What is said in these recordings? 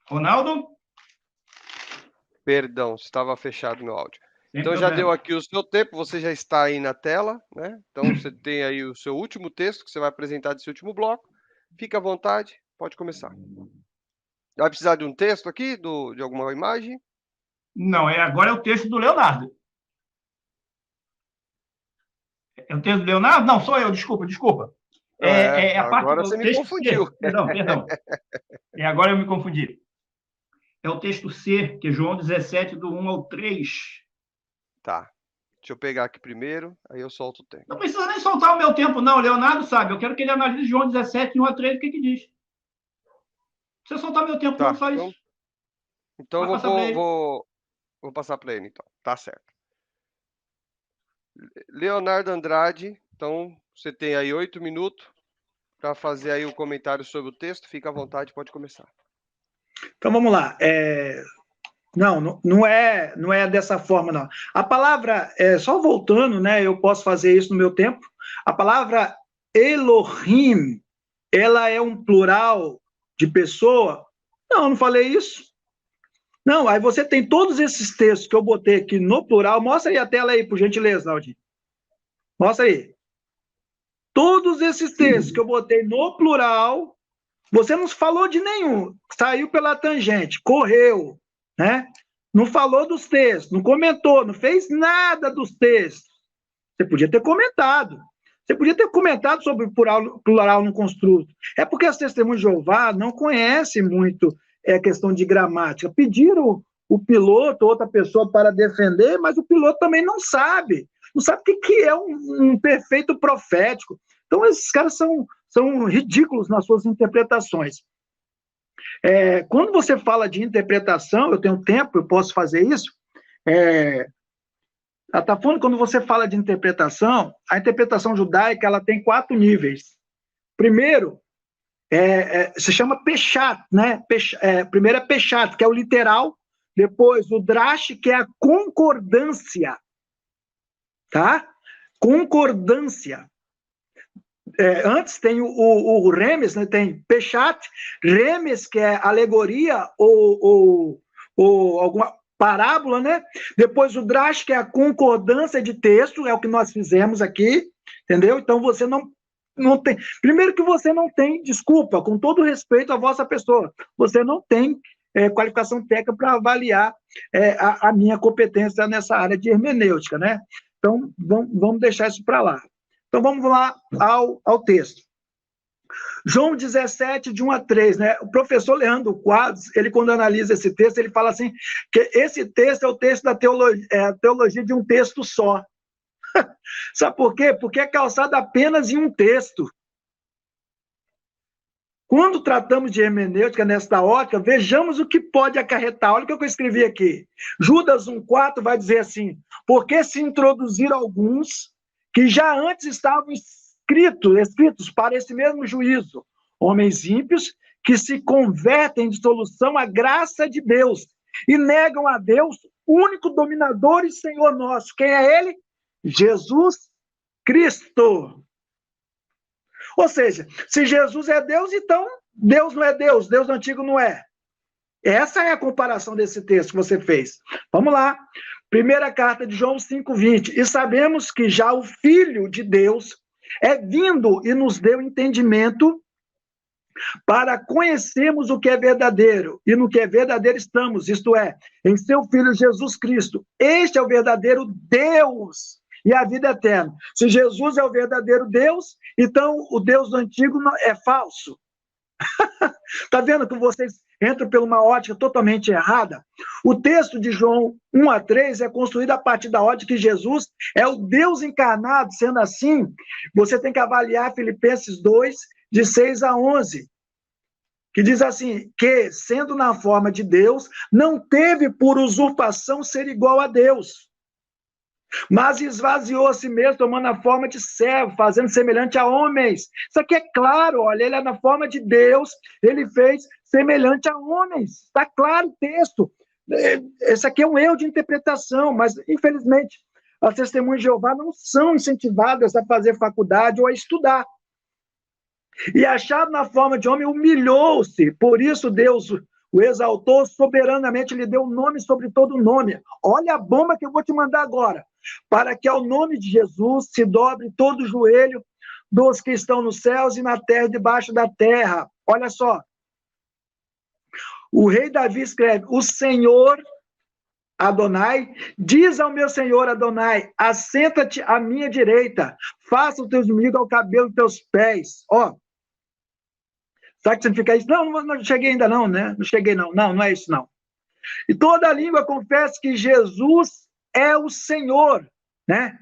Ronaldo? Perdão, estava fechado meu áudio. Sem Então já deu problema. aqui o seu tempo, você já está aí na tela, né? Então você tem aí o seu último texto que você vai apresentar desse último bloco. Fica à vontade, pode começar. Vai precisar de um texto aqui, de alguma imagem? Não, agora é o texto do Leonardo. É o texto do Leonardo? Não, sou eu, desculpa. É a parte Agora do você me texto C. confundiu. Perdão. Agora eu me confundi. É o texto C, que é João 17, do 1 ao 3. Tá. Deixa eu pegar aqui primeiro, aí eu solto o tempo. Não precisa nem soltar o meu tempo, não. O Leonardo sabe. Eu quero que ele analise João 17, 1 a 3, o que diz. Não precisa soltar meu tempo, não, Tá, só isso. então Vai passar para ele. vou passar para ele, então. Tá certo. Leonardo Andrade, então você tem aí 8 minutos para fazer aí o comentário sobre o texto. Fica à vontade, pode começar. Então vamos lá. Não é dessa forma, não. A palavra, só voltando, né? Eu posso fazer isso no meu tempo. A palavra Elohim, ela é um plural de pessoa? Não falei isso. Não, aí você tem todos esses textos que eu botei aqui no plural. Mostra aí a tela aí, por gentileza, Naldinho. Mostra aí. Todos esses textos que eu botei no plural, você não falou de nenhum. Saiu pela tangente, correu, né? Não falou dos textos, não comentou, não fez nada dos textos. Você podia ter comentado. Você podia ter comentado sobre o plural no construto. É porque as testemunhas de Jeová não conhecem muito questão de gramática. Pediram o piloto, outra pessoa, para defender, mas o piloto também não sabe. Não sabe o que é um perfeito profético. Então, esses caras são ridículos nas suas interpretações. Quando você fala de interpretação, eu tenho tempo, eu posso fazer isso. Tá falando, quando você fala de interpretação, a interpretação judaica ela tem 4 níveis. Primeiro, se chama Peshat, né? Primeiro é Peshat, que é o literal. Depois, o Drash, que é a concordância. Tá? Concordância. Antes tem o Remes, né? Tem Peshat, Remes, que é alegoria ou alguma parábola, né? Depois o Drash, que é a concordância de texto, é o que nós fizemos aqui, entendeu? Então você não tem. Primeiro que você não tem, desculpa, com todo respeito à vossa pessoa, você não tem qualificação técnica para avaliar a minha competência nessa área de hermenêutica, né? Então vamos deixar isso para lá. Então vamos lá ao texto. João 17, de 1 a 3, né? O professor Leandro Quadros, ele quando analisa esse texto, ele fala assim, que esse texto é o texto da teologia de um texto só. Sabe por quê? Porque é calçado apenas em um texto. Quando tratamos de hermenêutica nesta ótica, vejamos o que pode acarretar. Olha o que eu escrevi aqui. Judas 1,4 vai dizer assim, porque se introduziram alguns que já antes estavam escritos para esse mesmo juízo, homens ímpios que se convertem em dissolução à graça de Deus e negam a Deus, único dominador e Senhor nosso. Quem é ele? Jesus Cristo. Ou seja, se Jesus é Deus, então Deus não é Deus, Deus antigo não é. Essa é a comparação desse texto que você fez. Vamos lá. Primeira carta de João 5,20. E sabemos que já o Filho de Deus é vindo e nos deu entendimento para conhecermos o que é verdadeiro. E no que é verdadeiro estamos, isto é, em seu Filho Jesus Cristo. Este é o verdadeiro Deus e a vida eterna. Se Jesus é o verdadeiro Deus, então o Deus do antigo é falso. Está vendo que vocês entram por uma ótica totalmente errada? O texto de João 1 a 3 é construído a partir da ótica que Jesus é o Deus encarnado. Sendo assim, você tem que avaliar Filipenses 2, de 6 a 11, que diz assim, que, sendo na forma de Deus, não teve por usurpação ser igual a Deus, mas esvaziou a si mesmo, tomando a forma de servo, fazendo semelhante a homens. Isso aqui é claro, olha, ele é na forma de Deus, ele fez semelhante a homens. Está claro o texto. Esse aqui é um erro de interpretação, mas, infelizmente, as testemunhas de Jeová não são incentivadas a fazer faculdade ou a estudar. E achado na forma de homem, humilhou-se. Por isso Deus o exaltou soberanamente, lhe deu um nome sobre todo nome. Olha a bomba que eu vou te mandar agora. Para que ao nome de Jesus se dobre todo o joelho dos que estão nos céus e na terra e debaixo da terra. Olha só. O rei Davi escreve: o Senhor Adonai diz ao meu Senhor Adonai: assenta-te à minha direita, faça os teus inimigos ao cabelo dos teus pés. Ó, sabe o que significa isso? Não cheguei ainda não, né? Não cheguei não. Não é isso não. E toda língua confessa que Jesus é o Senhor, né?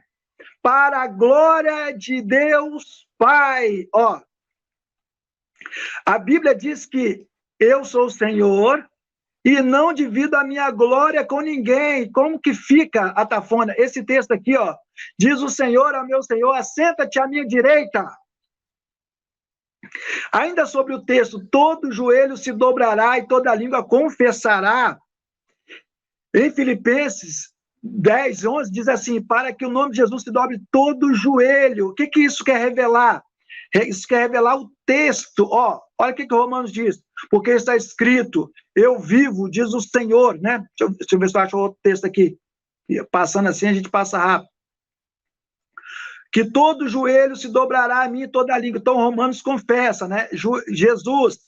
Para a glória de Deus Pai. Ó, a Bíblia diz que eu sou o Senhor e não divido a minha glória com ninguém. Como que fica, Atafona? Esse texto aqui, ó, diz o Senhor ao meu Senhor: assenta-te à minha direita. Ainda sobre o texto, todo joelho se dobrará e toda língua confessará. Em Filipenses 10, 11, diz assim: para que o nome de Jesus se dobre todo joelho. O que isso quer revelar? Isso quer revelar o texto. Ó, olha o que Romanos diz. Porque está escrito: eu vivo, diz o Senhor, né? Deixa eu ver se eu acho outro texto aqui. Passando assim, a gente passa rápido. Que todo joelho se dobrará a mim e toda a língua. Então, Romanos confessa, né? Jesus.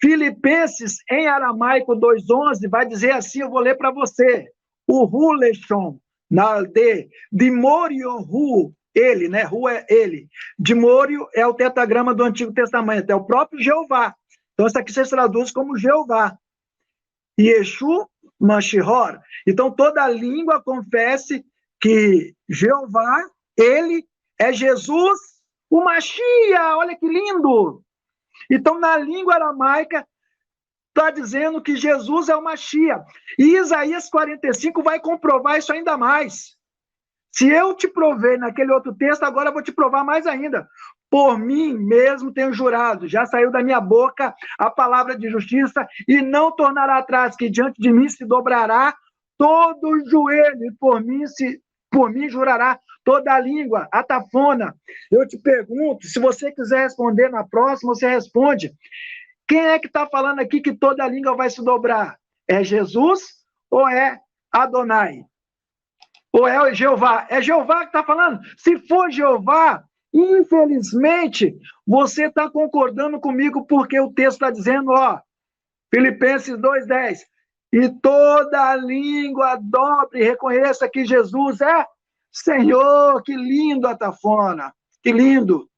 Filipenses, em aramaico 2:11, vai dizer assim, eu vou ler para você. O Huleshon, de Moriohu, ele, né? Ru é ele. De Morio é o tetragrama do Antigo Testamento, é o próprio Jeová. Então, isso aqui se traduz como Jeová. Yeshu Mashihor. Então, toda língua confesse que Jeová, ele é Jesus, o Mashiach. Olha que lindo! Então, na língua aramaica, está dizendo que Jesus é o Mashiach. E Isaías 45 vai comprovar isso ainda mais. Se eu te provei naquele outro texto, agora eu vou te provar mais ainda. Por mim mesmo tenho jurado, já saiu da minha boca a palavra de justiça e não tornará atrás, que diante de mim se dobrará todo o joelho, e por mim jurará toda a língua. Atafona, eu te pergunto, se você quiser responder na próxima, você responde. Quem é que está falando aqui que toda a língua vai se dobrar? É Jesus ou é Adonai? Ou é Jeová? É Jeová que está falando? Se for Jeová, infelizmente, você está concordando comigo, porque o texto está dizendo, ó, Filipenses 2:10, e toda língua dobre e reconheça que Jesus é Senhor. Que lindo, Atafona, que lindo.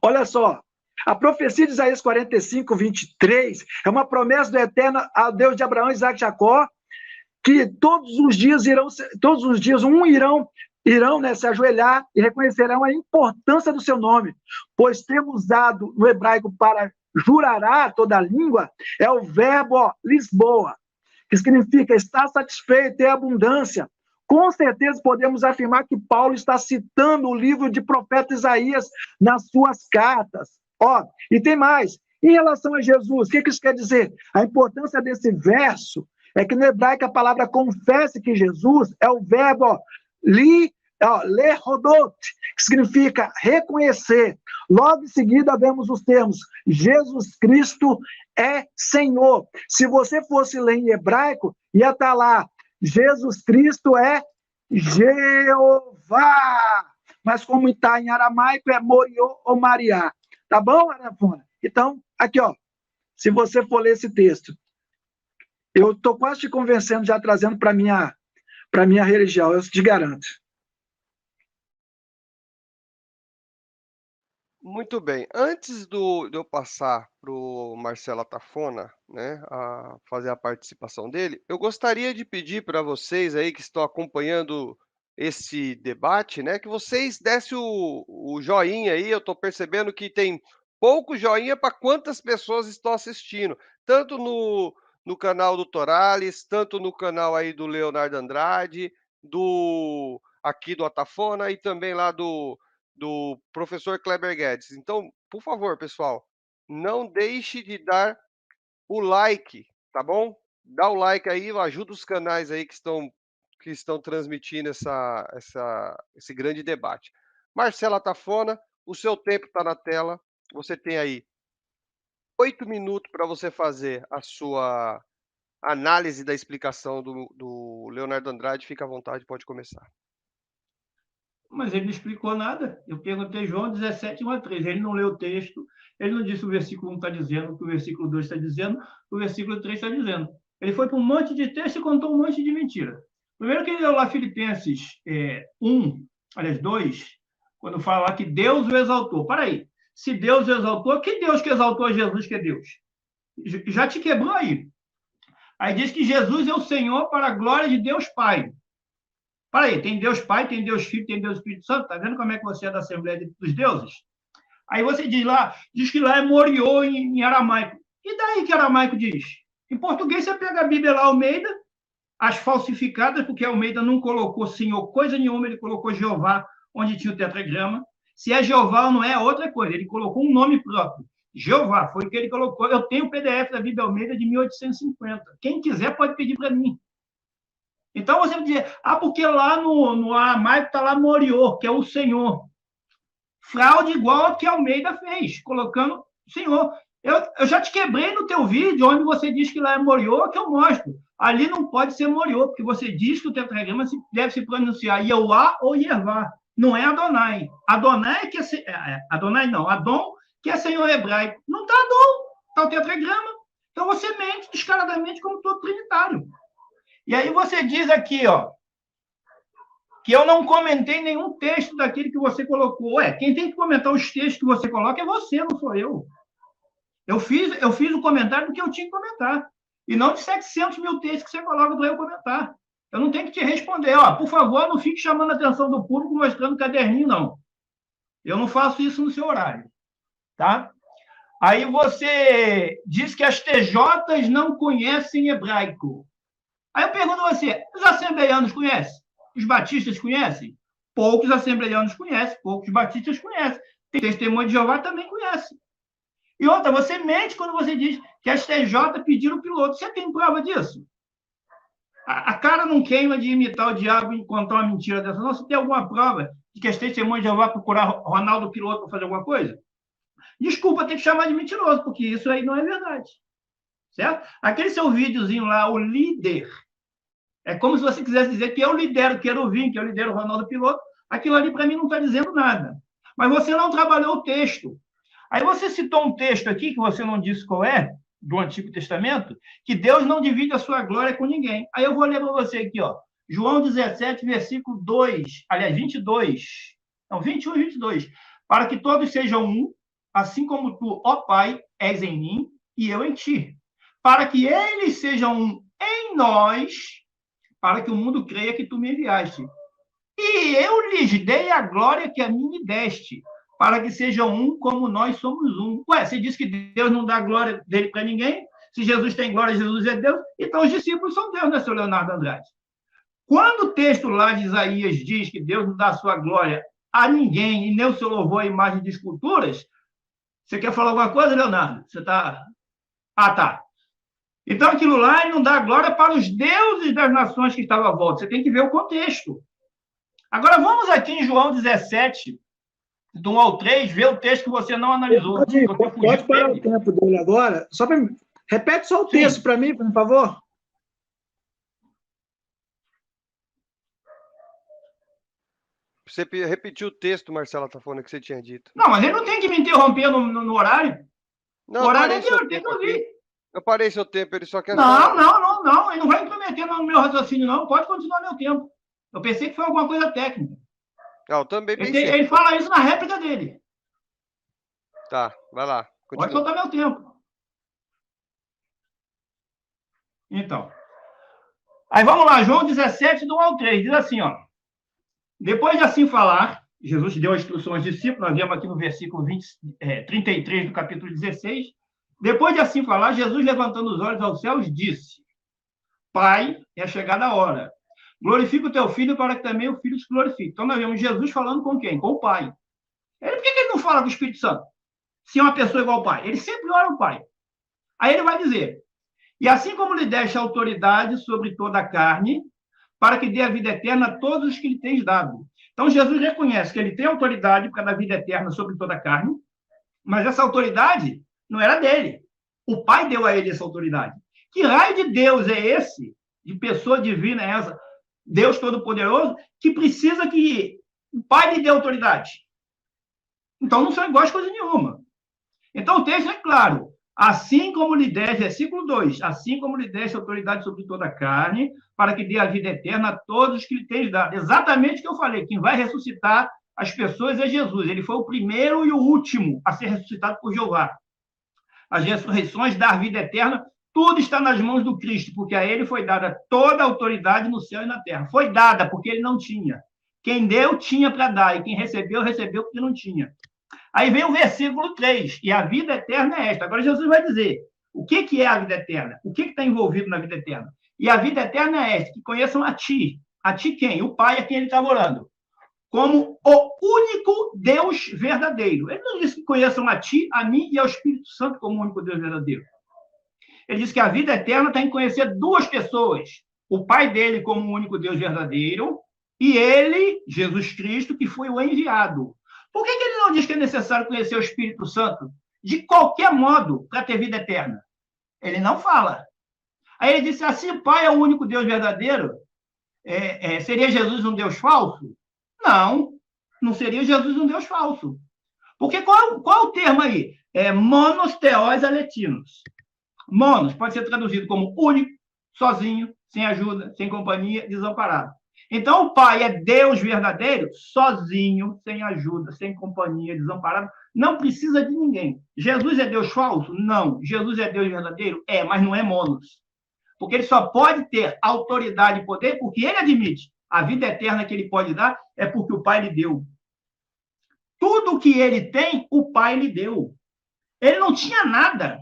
Olha só, a profecia de Isaías 45, 23, é uma promessa do Eterno ao Deus de Abraão, Isaac e Jacó, que todos os dias irão, né, se ajoelhar e reconhecerão a importância do seu nome, pois temos usado no hebraico para jurará toda a língua, é o verbo Lisboa, que significa estar satisfeito, ter abundância. Com certeza podemos afirmar que Paulo está citando o livro de profeta Isaías nas suas cartas. Ó, e tem mais. Em relação a Jesus, o que isso quer dizer? A importância desse verso é que no hebraico a palavra confesse que Jesus é o verbo lehodot, que significa reconhecer. Logo em seguida vemos os termos Jesus Cristo é Senhor. Se você fosse ler em hebraico, ia estar lá, Jesus Cristo é Jeová. Mas como está em aramaico, é Moriô ou Mariá. Tá bom, Arafona? Então, aqui, ó, se você for ler esse texto, eu estou quase te convencendo, já trazendo para minha religião, eu te garanto. Muito bem. Antes de eu passar para o Marcelo Atafona, né, a fazer a participação dele, eu gostaria de pedir para vocês aí que estão acompanhando esse debate, né, que vocês dessem o joinha aí. Eu estou percebendo que tem pouco joinha para quantas pessoas estão assistindo, tanto no canal do Torales, tanto no canal aí do Leonardo Andrade, aqui do Atafona e também lá do professor Kleber Guedes. Então, por favor, pessoal, não deixe de dar o like, tá bom? Dá o like aí, ajuda os canais aí que estão transmitindo esse grande debate. Marcela Tafona, o seu tempo está na tela. Você tem aí 8 minutos para você fazer a sua análise da explicação do Leonardo Andrade. Fica à vontade, pode começar. Mas ele não explicou nada. Eu perguntei João 17, 1 a 3. Ele não leu o texto, ele não disse o versículo 1 está dizendo, o que o versículo 2 está dizendo, o versículo 3 está dizendo. Ele foi para um monte de texto e contou um monte de mentira. Primeiro que ele leu lá Filipenses 2, quando fala lá que Deus o exaltou. Para aí. Se Deus o exaltou, que Deus que exaltou Jesus que é Deus? Já te quebrou aí. Aí diz que Jesus é o Senhor para a glória de Deus Pai. Para aí, tem Deus Pai, tem Deus Filho, tem Deus Espírito Santo. Está vendo como é que você é da Assembleia dos Deuses? Aí você diz que lá é Moriô em aramaico. E daí que aramaico diz? Em português você pega a Bíblia lá, Almeida, as falsificadas, porque Almeida não colocou Senhor coisa nenhuma, ele colocou Jeová onde tinha o tetragrama. Se é Jeová ou não é outra coisa, ele colocou um nome próprio. Jeová, foi o que ele colocou. Eu tenho o PDF da Bíblia Almeida de 1850. Quem quiser pode pedir para mim. Então você vai dizer, porque lá no aramaico está lá Moriô, que é o Senhor. Fraude igual a que Almeida fez, colocando Senhor. Eu já te quebrei no teu vídeo, onde você diz que lá é Moriô, que eu mostro. Ali não pode ser Moriô, porque você diz que o tetragrama deve se pronunciar Yehová ou Yevá. Não é Adonai. Adonai que é Adonai não, Adon, que é Senhor hebraico. Não está Adon, está o tetragrama. Então você mente descaradamente como todo trinitário. E aí você diz aqui, que eu não comentei nenhum texto daquele que você colocou. Quem tem que comentar os textos que você coloca é você, não sou eu. Eu fiz o comentário do que eu tinha que comentar. E não de 700 mil textos que você coloca para eu comentar. Eu não tenho que te responder. Por favor, não fique chamando a atenção do público mostrando caderninho, não. Eu não faço isso no seu horário. Tá? Aí você diz que as TJs não conhecem hebraico. Aí eu pergunto a você, os assembleianos conhecem? Os batistas conhecem? Poucos assembleianos conhecem, poucos batistas conhecem. Tem Testemunho de Jeová também conhece. E outra, você mente quando você diz que as TJ pediram o piloto. Você tem prova disso? A cara não queima de imitar o diabo e contar uma mentira dessa. Não, você tem alguma prova de que as Testemunhas de Jeová procuraram Ronaldo Piloto para fazer alguma coisa? Desculpa ter que chamar de mentiroso, porque isso aí não é verdade. Certo? Aquele seu videozinho lá, o líder, é como se você quisesse dizer que eu lidero o Querubim, que eu lidero o Ronaldo Piloto. Aquilo ali, para mim, não está dizendo nada. Mas você não trabalhou o texto. Aí você citou um texto aqui, que você não disse qual é, do Antigo Testamento, que Deus não divide a sua glória com ninguém. Aí eu vou ler para você aqui, João 17, versículo 2, aliás, 22. Não, 21 e 22. Para que todos sejam um, assim como tu, ó Pai, és em mim e eu em ti. Para que eles sejam um em nós, para que o mundo creia que tu me enviaste. E eu lhes dei a glória que a mim me deste, para que sejam um como nós somos um. Você disse que Deus não dá a glória dele para ninguém? Se Jesus tem glória, Jesus é Deus, então os discípulos são Deus, né, seu Leonardo Andrade? Quando o texto lá de Isaías diz que Deus não dá a sua glória a ninguém e nem o seu louvor à imagem de esculturas, você quer falar alguma coisa, Leonardo? Você está... tá. Então, aquilo lá não dá glória para os deuses das nações que estavam à volta. Você tem que ver o contexto. Agora, vamos aqui em João 17, do 1 ao 3, ver o texto que você não analisou. Pode parar o tempo dele agora. Repete só o texto para mim, por favor. Você repetiu o texto, Marcelo Tafona, que você tinha dito. Não, mas ele não tem que me interromper no horário. Não, o horário é meu, tem que ouvir. Eu parei seu tempo, ele só quer... Não. Ele não vai intrometer no meu raciocínio, não. Pode continuar meu tempo. Eu pensei que foi alguma coisa técnica. Eu também pensei. Ele fala isso na réplica dele. Tá, vai lá. Continua. Pode soltar meu tempo. Então. Aí vamos lá, João 17, do 1 ao 3. Diz assim, Depois de assim falar, Jesus deu as instruções aos discípulos, nós vemos aqui no versículo 33 do capítulo 16. Depois de assim falar, Jesus, levantando os olhos aos céus, disse: Pai, é chegada a hora. Glorifica o teu filho para que também o filho se glorifique. Então, nós vemos Jesus falando com quem? Com o Pai. Por que ele não fala do Espírito Santo? Se é uma pessoa igual ao Pai. Ele sempre ora ao Pai. Aí ele vai dizer: E assim como lhe deste autoridade sobre toda a carne, para que dê a vida eterna a todos os que lhe tens dado. Então, Jesus reconhece que ele tem autoridade para dar vida eterna sobre toda a carne, mas essa autoridade não era dele. O Pai deu a ele essa autoridade. Que raio de Deus é esse, de pessoa divina é essa, Deus Todo-Poderoso, que precisa que o Pai lhe dê autoridade? Então não são iguais coisa nenhuma. Então o texto é claro. Assim como lhe deste, versículo 2, assim como lhe deste autoridade sobre toda a carne, para que dê a vida eterna a todos os que lhe tens dado. Exatamente o que eu falei, quem vai ressuscitar as pessoas é Jesus. Ele foi o primeiro e o último a ser ressuscitado por Jeová. As ressurreições, dar vida eterna, tudo está nas mãos do Cristo, porque a ele foi dada toda a autoridade no céu e na terra. Foi dada, porque ele não tinha. Quem deu, tinha para dar, e quem recebeu, recebeu porque não tinha. Aí vem o versículo 3, e a vida eterna é esta. Agora Jesus vai dizer, o que é a vida eterna? O que está envolvido na vida eterna? E a vida eterna é esta, que conheçam a ti. A ti quem? O Pai a quem ele está orando. Como o único Deus verdadeiro. Ele não disse que conheçam a ti, a mim e ao Espírito Santo como o único Deus verdadeiro. Ele diz que a vida eterna está em conhecer duas pessoas. O Pai dele como o único Deus verdadeiro e ele, Jesus Cristo, que foi o enviado. Por que ele não diz que é necessário conhecer o Espírito Santo de qualquer modo para ter vida eterna? Ele não fala. Aí ele disse assim, o Pai é o único Deus verdadeiro, seria Jesus um Deus falso? Não, não seria Jesus um Deus falso. Porque qual é o termo aí? Monos theos aletinos. Monos pode ser traduzido como único, sozinho, sem ajuda, sem companhia, desamparado. Então, o Pai é Deus verdadeiro, sozinho, sem ajuda, sem companhia, desamparado, não precisa de ninguém. Jesus é Deus falso? Não. Jesus é Deus verdadeiro? Mas não é monos. Porque ele só pode ter autoridade e poder porque ele admite. A vida eterna que ele pode dar é porque o Pai lhe deu. Tudo que ele tem, o Pai lhe deu. Ele não tinha nada.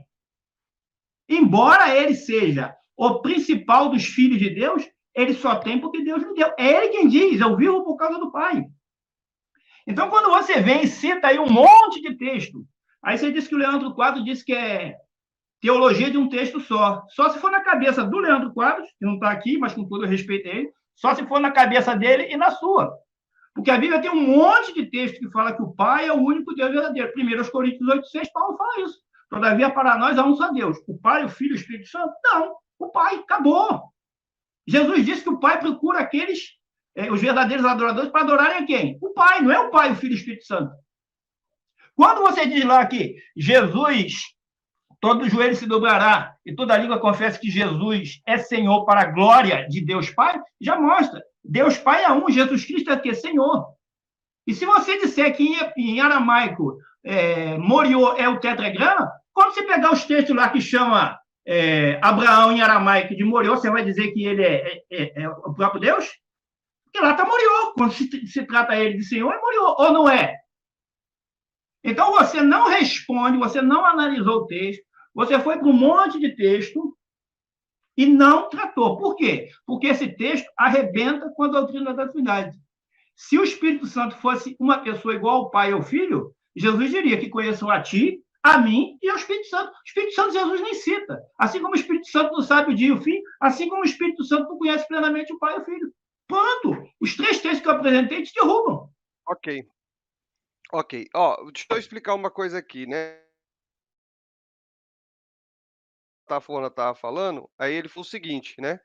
Embora ele seja o principal dos filhos de Deus, ele só tem porque Deus lhe deu. É ele quem diz, eu vivo por causa do Pai. Então, quando você vem e cita aí um monte de texto, aí você diz que o Leandro Quadros disse que é teologia de um texto só. Só se for na cabeça do Leandro Quadros, que não está aqui, mas com todo respeito a ele, só se for na cabeça dele e na sua. Porque a Bíblia tem um monte de texto que fala que o Pai é o único Deus verdadeiro. 1 Coríntios 8,6, Paulo fala isso. Todavia, para nós há um só Deus. O Pai, o Filho e o Espírito Santo? Não. O Pai, acabou. Jesus disse que o Pai procura aqueles, os verdadeiros adoradores, para adorarem a quem? O Pai, não é o Pai, o Filho e o Espírito Santo. Quando você diz lá que Jesus, todo joelho se dobrará e toda língua confessa que Jesus é Senhor para a glória de Deus Pai, já mostra. Deus Pai é um, Jesus Cristo é o quê? Senhor. E se você disser que em aramaico Moriô é o tetragrama, quando você pegar os textos lá que chama Abraão em aramaico de Moriô, você vai dizer que ele é o próprio Deus? Porque lá está Moriô. Quando se trata ele de Senhor, é Moriô, ou não é? Então, você não responde, você não analisou o texto, você foi para um monte de texto e não tratou. Por quê? Porque esse texto arrebenta com a doutrina da Trindade. Se o Espírito Santo fosse uma pessoa igual ao Pai e ao Filho, Jesus diria que conheçam a ti, a mim e ao Espírito Santo. O Espírito Santo Jesus nem cita. Assim como o Espírito Santo não sabe o dia e o fim, assim como o Espírito Santo não conhece plenamente o Pai e o Filho. Pronto! Os três textos que eu apresentei te derrubam. Ok. Deixa eu explicar uma coisa aqui, né? Tafona estava falando, aí ele falou o seguinte, né?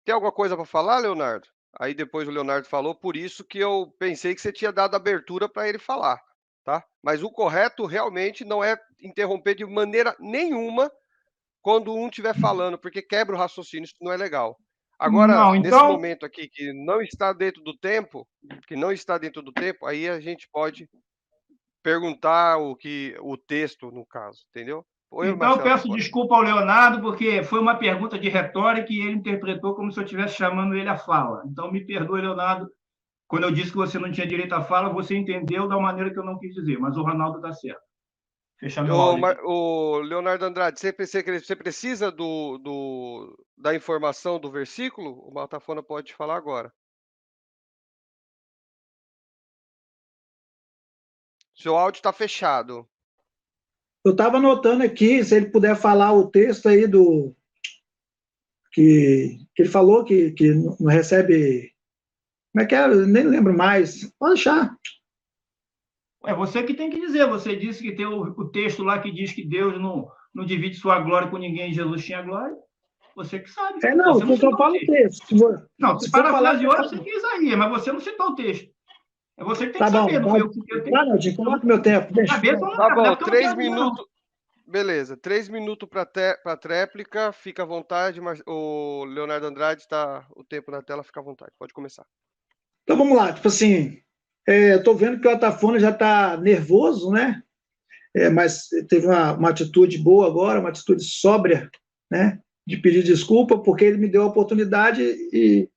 Tem alguma coisa para falar, Leonardo? Aí depois o Leonardo falou, por isso que eu pensei que você tinha dado abertura para ele falar, tá? Mas o correto realmente não é interromper de maneira nenhuma quando um estiver falando, porque quebra o raciocínio, isso não é legal. Agora, Não, nesse então, momento aqui que não está dentro do tempo, aí a gente pode perguntar o texto, no caso, entendeu? então eu peço desculpa ao Leonardo, porque foi uma pergunta de retórica e ele interpretou como se eu estivesse chamando ele à fala. Então, me perdoe, Leonardo, quando eu disse que você não tinha direito à fala, você entendeu da maneira que eu não quis dizer, mas o Ronaldo está certo. Fechar meu áudio aqui. O Leonardo Andrade, você precisa da informação do versículo? O Matafona pode te falar agora. Seu áudio está fechado. Eu estava anotando aqui, se ele puder falar o texto aí do... Que ele falou que não recebe... Como é que é? Eu nem lembro mais. Pode deixar. É você que tem que dizer. Você disse que tem o texto lá que diz que Deus não divide sua glória com ninguém, Jesus tinha glória. Você que sabe. Não, você não eu falo o texto. Não, Se se for falar, parafraseou, você que é Isaías, mas você não citou o texto. É você que tem tá que saber, bom. não foi eu que citei o texto. Não, coloca meu tempo. Deixa. Cabeça não Tá bom, é porque eu não 3 quero dizer, não. minutos. Beleza, 3 minutos para tréplica, fica à vontade, mas o Leonardo Andrade está o tempo na tela, fica à vontade, pode começar. Então vamos lá, tipo assim, eu tô vendo que o Atafona já está nervoso, né? Mas teve uma atitude boa agora, uma atitude sóbria, né? De pedir desculpa, porque ele me deu a oportunidade e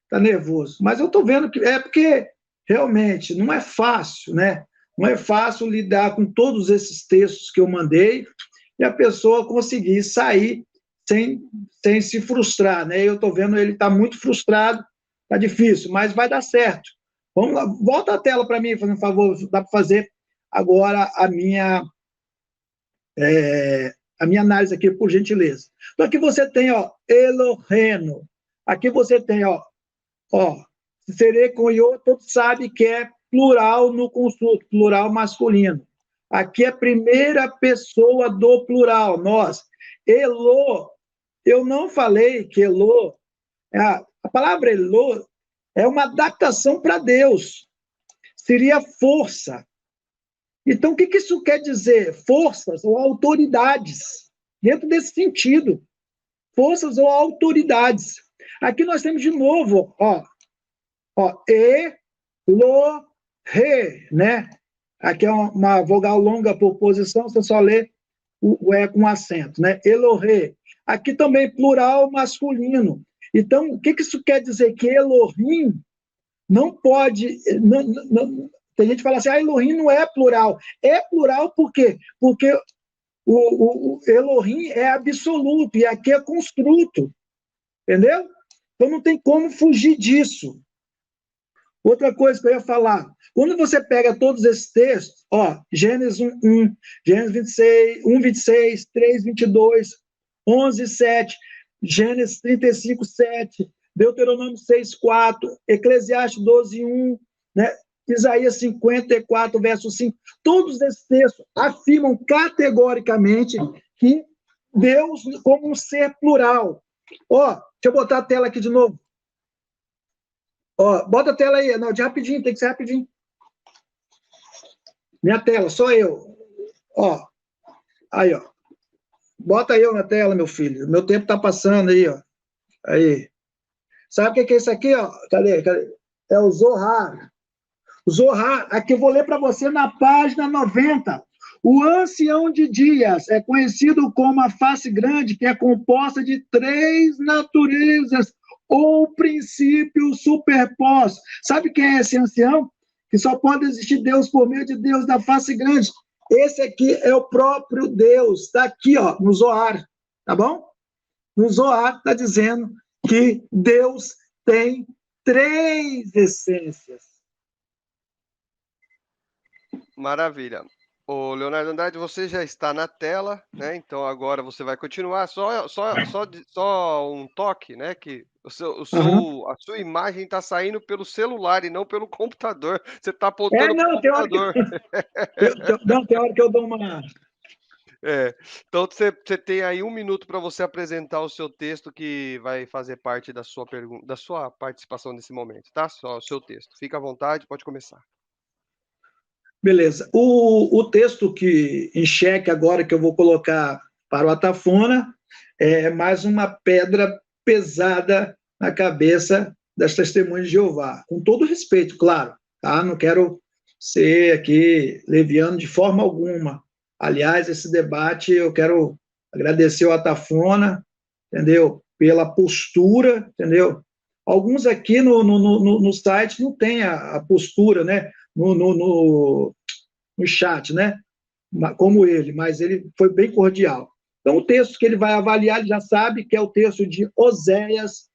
está nervoso. Mas eu estou vendo que é porque realmente não é fácil, né? Não é fácil lidar com todos esses textos que eu mandei e a pessoa conseguir sair sem se frustrar, né? Eu estou vendo ele está muito frustrado, está difícil, mas vai dar certo. Vamos lá, volta a tela para mim, fazendo um favor, dá para fazer agora a minha análise aqui, por gentileza. Então, aqui você tem, ó, Eloheno. Aqui você tem, ó, serei com Iô, todo sabe que é plural no consulto, plural masculino. Aqui é a primeira pessoa do plural, nós. Elo, eu não falei que Elo, a palavra Elo é uma adaptação para Deus. Seria força. Então, o que isso quer dizer? Forças ou autoridades. Dentro desse sentido. Forças ou autoridades. Aqui nós temos de novo, e, lo, re, né? Aqui é uma vogal longa por posição, você só lê o E com acento, né? Elohê. Aqui também plural masculino. Então, o que isso quer dizer? Que Elohim não pode... tem gente que fala assim, Elohim não é plural. É plural por quê? Porque o Elohim é absoluto, e aqui é construto. Entendeu? Então não tem como fugir disso. Outra coisa que eu ia falar, quando você pega todos esses textos, Gênesis 1, Gênesis 26, 1, 26, 3, 22, 11, 7, Gênesis 35, 7, Deuteronômio 6, 4, Eclesiastes 12, 1, né? Isaías 54, verso 5, todos esses textos afirmam categoricamente que Deus como um ser plural. Deixa eu botar a tela aqui de novo. Bota a tela aí. Não, de rapidinho, tem que ser rapidinho. Minha tela, só eu. Aí, Bota eu na tela, meu filho. Meu tempo tá passando aí, Aí. Sabe o que é isso aqui, Cadê? É o Zohar. O Zohar, aqui eu vou ler para você na página 90. O ancião de dias é conhecido como a face grande, que é composta de 3 naturezas ou princípios superpostos. Sabe quem é esse ancião? Que só pode existir Deus por meio de Deus da face grande. Esse aqui é o próprio Deus. Está aqui, no Zohar. Tá bom? No Zohar está dizendo que Deus tem 3 essências. Maravilha. O Leonardo Andrade, você já está na tela, né? Então agora você vai continuar. Só um toque, né? Que a sua imagem está saindo pelo celular e não pelo computador. Você está apontando para o computador. Tem hora que eu dou uma... Então você tem aí 1 minuto para você apresentar o seu texto que vai fazer parte da sua pergunta, da sua participação nesse momento, tá? Só o seu texto. Fica à vontade, pode começar. Beleza. O texto que em xeque agora que eu vou colocar para o Atafona é mais uma pedra pesada na cabeça das testemunhas de Jeová. Com todo respeito, claro, tá? Não quero ser aqui leviano de forma alguma. Aliás, esse debate eu quero agradecer ao Atafona, entendeu? Pela postura, entendeu? Alguns aqui no site não têm a postura, né? No chat, né? Como ele, mas ele foi bem cordial. Então, o texto que ele vai avaliar, ele já sabe que é o texto de Oséias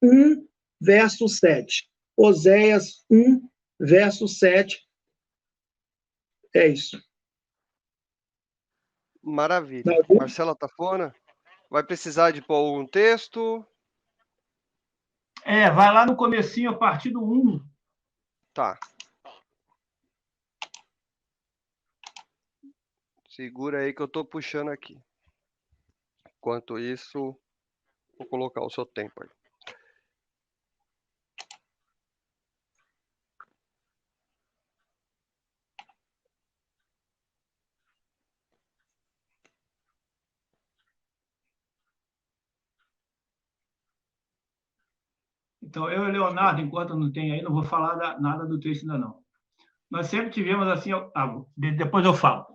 1, verso 7. Oséias 1, verso 7. É isso. Maravilha. Marcelo Atafona, vai precisar de pôr algum texto? Vai lá no comecinho, a partir do 1. Tá. Segura aí que eu estou puxando aqui. Enquanto isso, vou colocar o seu tempo aí. Então, eu e o Leonardo, enquanto não tem aí, não vou falar nada do texto ainda não. Nós sempre tivemos assim, depois eu falo.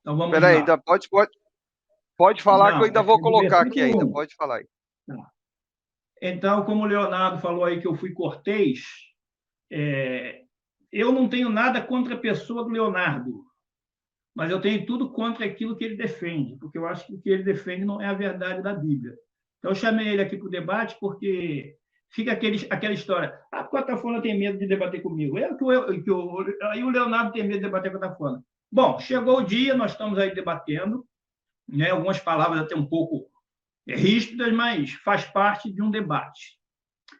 Então, vamos Peraí, lá. ainda pode falar Não, que eu ainda vou colocar aqui versículo ainda. 1. Pode falar aí. Então, como o Leonardo falou aí que eu fui cortês, eu não tenho nada contra a pessoa do Leonardo, mas eu tenho tudo contra aquilo que ele defende, porque eu acho que o que ele defende não é a verdade da Bíblia. Então, eu chamei ele aqui para o debate porque fica aquela história. A Cotafona tem medo de debater comigo. Aí o Leonardo tem medo de debater com a Cotafona. Bom, chegou o dia, nós estamos aí debatendo, né? Algumas palavras até um pouco ríspidas, mas faz parte de um debate.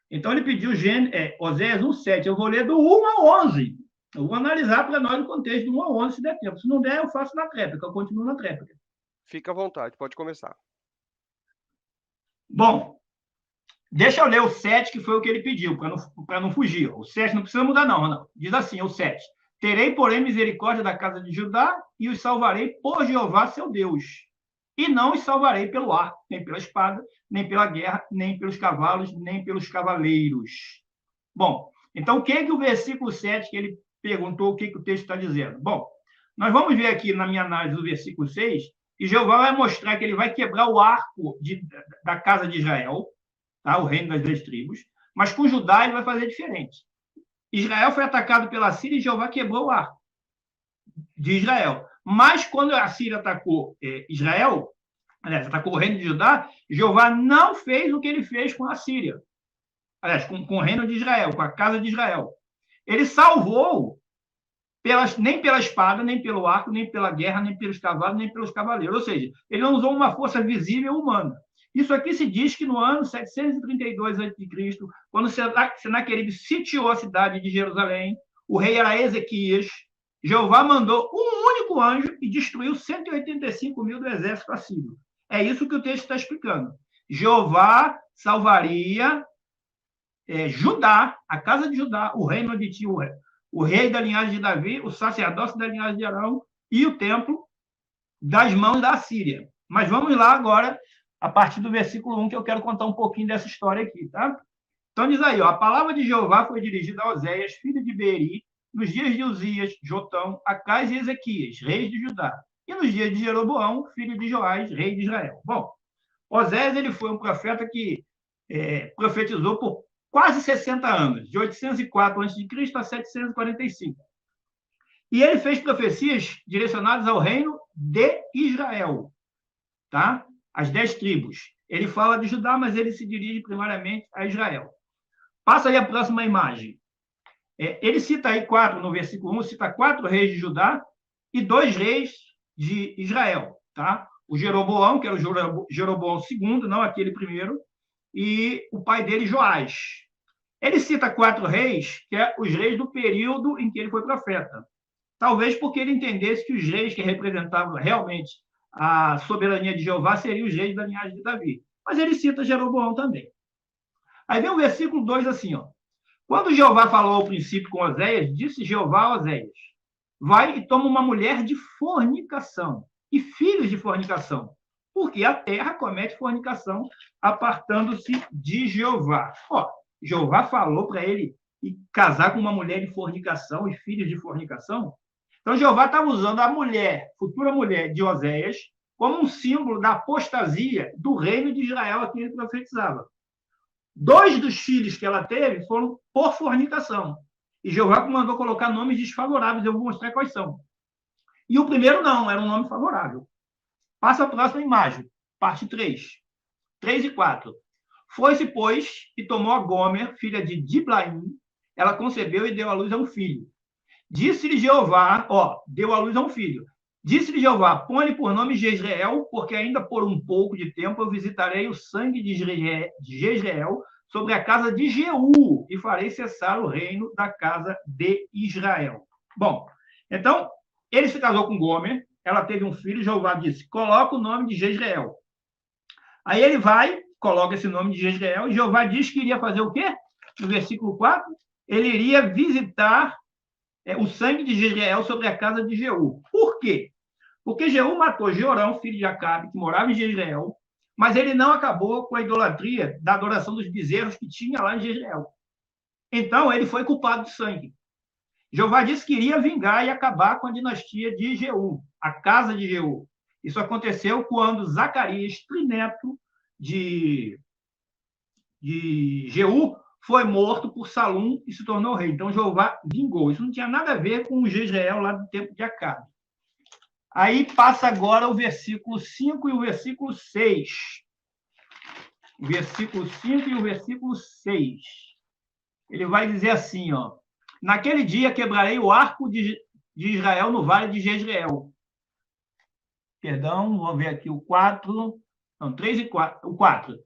Então, ele pediu Oséias 1:7. Eu vou ler do 1 a 11. Eu vou analisar para nós o contexto do 1 a 11, se der tempo. Se não der, eu faço na tréplica, eu continuo na tréplica. Fica à vontade, pode começar. Bom, deixa eu ler o 7, que foi o que ele pediu, para não fugir. O 7 não precisa mudar, não. Diz assim, o 7. Terei, porém, misericórdia da casa de Judá e os salvarei por Jeová, seu Deus. E não os salvarei pelo arco, nem pela espada, nem pela guerra, nem pelos cavalos, nem pelos cavaleiros. Bom, então o que é que o versículo 7, que ele perguntou, o que o texto está dizendo? Bom, nós vamos ver aqui na minha análise do versículo 6, que Jeová vai mostrar que ele vai quebrar o arco da casa de Israel, tá? O reino das 10 tribos, mas com Judá ele vai fazer diferente. Israel foi atacado pela Síria e Jeová quebrou o arco de Israel. Mas quando a Síria atacou Israel, aliás, atacou o reino de Judá, Jeová não fez o que ele fez com a Síria. Aliás, com o reino de Israel, com a casa de Israel. Ele salvou nem pela espada, nem pelo arco, nem pela guerra, nem pelos cavalos, nem pelos cavaleiros. Ou seja, ele não usou uma força visível humana. Isso aqui se diz que no ano 732 a.C., quando Senaqueribe sitiou a cidade de Jerusalém, o rei era Ezequias, Jeová mandou um único anjo e destruiu 185 mil do exército assírio. É isso que o texto está explicando. Jeová salvaria Judá, a casa de Judá, o reino onde tinha o rei da linhagem de Davi, o sacerdócio da linhagem de Arão e o templo das mãos da Assíria. Mas vamos lá agora, a partir do versículo 1, que eu quero contar um pouquinho dessa história aqui, tá? Então diz aí, a palavra de Jeová foi dirigida a Oséias, filho de Beeri, nos dias de Uzias, Jotão, Acais e Ezequias, reis de Judá, e nos dias de Jeroboão, filho de Joás, rei de Israel. Bom, Oséias ele foi um profeta que profetizou por quase 60 anos, de 804 a.C. a 745. E ele fez profecias direcionadas ao reino de Israel, tá? As 10 tribos. Ele fala de Judá, mas ele se dirige primariamente a Israel. Passa aí a próxima imagem. Ele cita aí no versículo 1, cita 4 reis de Judá e 2 reis de Israel, tá? O Jeroboão, que era o Jeroboão II, não aquele primeiro, e o pai dele, Joás. Ele cita 4 reis, que é os reis do período em que ele foi profeta. Talvez porque ele entendesse que os reis que representavam realmente a soberania de Jeová seriam os reis da linhagem de Davi. Mas ele cita Jeroboão também. Aí vem o versículo 2 assim, ó. Quando Jeová falou ao princípio com Oséias, disse Jeová a Oséias, vai e toma uma mulher de fornicação e filhos de fornicação, porque a terra comete fornicação, apartando-se de Jeová. Ó, Jeová falou para ele casar com uma mulher de fornicação e filhos de fornicação. Então, Jeová estava usando a mulher, futura mulher de Oséias, como um símbolo da apostasia do reino de Israel a quem ele profetizava. 2 dos filhos que ela teve foram por fornicação. E Jeová mandou colocar nomes desfavoráveis, eu vou mostrar quais são. E o primeiro não, era um nome favorável. Passa a próxima imagem, parte 3. 3 e 4. Foi-se, pois, e tomou a Gomer, filha de Diblaim, ela concebeu e deu à luz a um filho. Disse-lhe Jeová, deu à luz a um filho. Disse-lhe Jeová, põe-lhe por nome Jezreel, porque ainda por um pouco de tempo eu visitarei o sangue de Jezreel sobre a casa de Jeú e farei cessar o reino da casa de Israel. Bom, então, ele se casou com Gomer, ela teve um filho, Jeová disse, coloca o nome de Jezreel. Aí ele vai, coloca esse nome de Jezreel, e Jeová diz que iria fazer o quê? No versículo 4, ele iria visitar o sangue de Jezreel sobre a casa de Jeú. Por quê? Porque Jeú matou Jeorão, filho de Acabe, que morava em Jezreel, mas ele não acabou com a idolatria da adoração dos bezerros que tinha lá em Jezreel. Então, ele foi culpado de sangue. Jeová disse que iria vingar e acabar com a dinastia de Jeú, a casa de Jeú. Isso aconteceu quando Zacarias, trineto de Jeú, foi morto por Salum e se tornou rei. Então, Jeová vingou. Isso não tinha nada a ver com o Jezreel lá do tempo de Acabe. Aí passa agora o versículo 5 e o versículo 6. O versículo 5 e o versículo 6. Ele vai dizer assim, ó: naquele dia quebrarei o arco de Israel no vale de Jezreel. Perdão, vamos ver aqui o 4. Não, 3 e 4. O 4.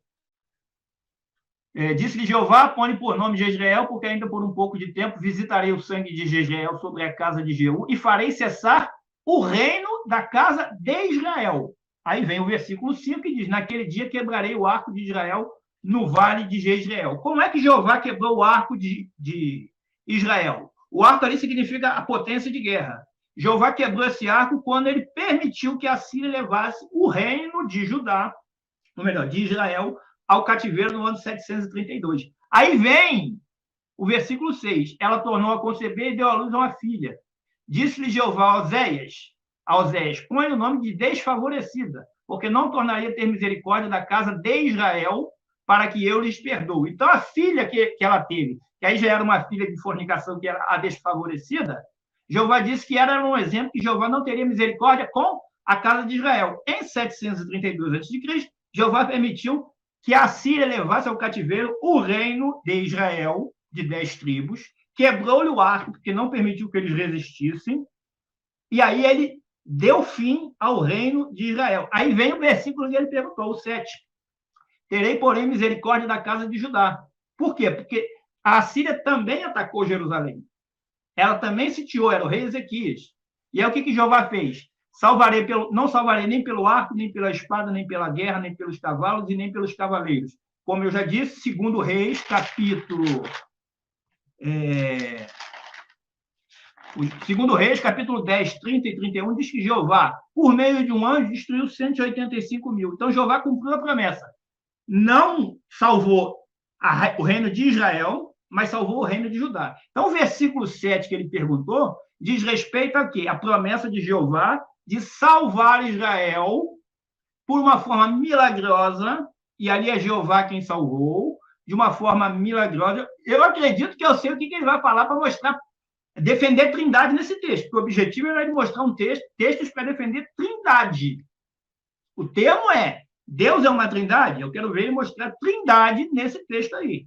Disse-lhe Jeová, põe por nome Jezreel, porque ainda por um pouco de tempo visitarei o sangue de Jezreel sobre a casa de Jeú e farei cessar o reino da casa de Israel. Aí vem o versículo 5 que diz: naquele dia quebrarei o arco de Israel no vale de Jezreel. Como é que Jeová quebrou o arco de Israel? O arco ali significa a potência de guerra. Jeová quebrou esse arco quando ele permitiu que a Síria levasse o reino de Judá, ou melhor, de Israel, ao cativeiro no ano 732. Aí vem o versículo 6. Ela tornou a conceber e deu à luz a uma filha. Disse-lhe Jeová a Oséias, põe o nome de desfavorecida, porque não tornaria a ter misericórdia da casa de Israel, para que eu lhes perdoe. Então, a filha que ela teve, que aí já era uma filha de fornicação, que era a desfavorecida, Jeová disse que era um exemplo que Jeová não teria misericórdia com a casa de Israel. Em 732 a.C., Jeová permitiu que a Síria levasse ao cativeiro o reino de Israel, de 10 tribos, quebrou-lhe o arco, porque não permitiu que eles resistissem, e aí ele deu fim ao reino de Israel. Aí vem o versículo que ele perguntou, o 7. Terei, porém, misericórdia da casa de Judá. Por quê? Porque a Síria também atacou Jerusalém. Ela também sitiou, era o rei Ezequias. E aí o que Jeová fez? Não salvarei nem pelo arco, nem pela espada, nem pela guerra, nem pelos cavalos e nem pelos cavaleiros. Como eu já disse, segundo Reis, segundo Reis, capítulo 10, 30 e 31, diz que Jeová, por meio de um anjo, destruiu 185 mil. Então, Jeová cumpriu a promessa. Não salvou o reino de Israel, mas salvou o reino de Judá. Então, o versículo 7 que ele perguntou diz respeito a quê? A promessa de Jeová de salvar Israel por uma forma milagrosa, e ali é Jeová quem salvou, de uma forma milagrosa. Eu acredito que eu sei o que ele vai falar para mostrar, defender a Trindade nesse texto, porque o objetivo era de mostrar textos para defender Trindade. O termo é Deus é uma Trindade? Eu quero ver ele mostrar Trindade nesse texto aí.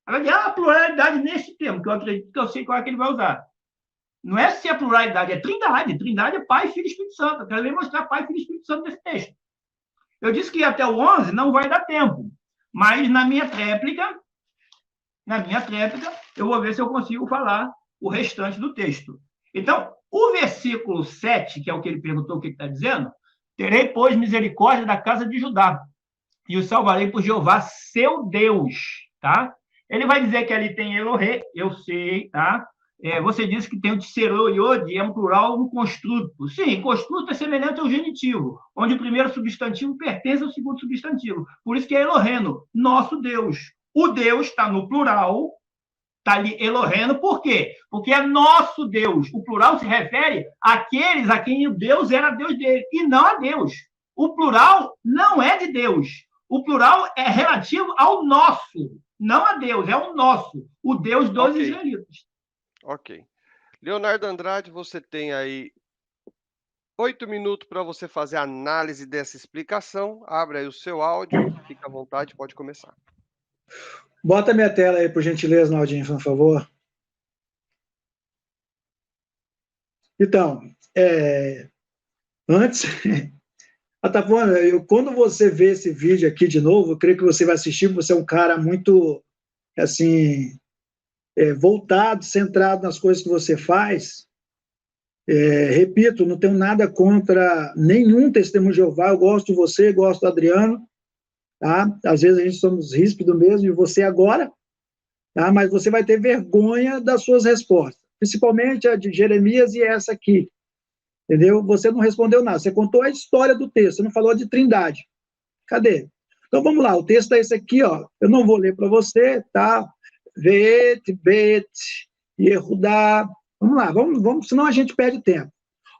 A pluralidade nesse termo, que eu acredito que eu sei qual é que ele vai usar. Não é se é pluralidade, é Trindade. Trindade é Pai, Filho e Espírito Santo. Eu quero ver mostrar Pai, Filho e Espírito Santo nesse texto. Eu disse que até o 11 não vai dar tempo, mas na minha tréplica, eu vou ver se eu consigo falar o restante do texto. Então, o versículo 7, que é o que ele perguntou, o que ele está dizendo: terei, pois, misericórdia da casa de Judá, e o salvarei por Jeová, seu Deus, tá? Ele vai dizer que ali tem Elohê, eu sei, tá? Você disse que tem o Tserô e Ode, é um plural no construto. Sim, construto é semelhante ao genitivo, onde o primeiro substantivo pertence ao segundo substantivo. Por isso que é Eloheno, nosso Deus. O Deus está no plural, está ali Eloheno, por quê? Porque é nosso Deus. O plural se refere àqueles a quem o Deus era Deus dele, e não a Deus. O plural não é de Deus. O plural é relativo ao nosso, não a Deus, é o nosso, o Deus dos israelitas. Ok. Leonardo Andrade, você tem aí 8 minutos para você fazer a análise dessa explicação. Abre aí o seu áudio, fica à vontade, pode começar. Bota minha tela aí, por gentileza, Naldinho, por favor. Então, antes... Atavona, quando você vê esse vídeo aqui de novo, eu creio que você vai assistir, você é um cara muito, assim, voltado, centrado nas coisas que você faz. Repito, não tenho nada contra nenhum testemunho de Jeová, eu gosto de você, gosto do Adriano, tá? Às vezes a gente somos ríspidos mesmo, e você agora, tá? Mas você vai ter vergonha das suas respostas, principalmente a de Jeremias e essa aqui, entendeu? Você não respondeu nada, você contou a história do texto, você não falou de Trindade. Cadê? Então vamos lá, o texto é esse aqui, ó. Eu não vou ler para você, tá? Bet, Yehudá. Vamos lá, vamos, senão a gente perde tempo.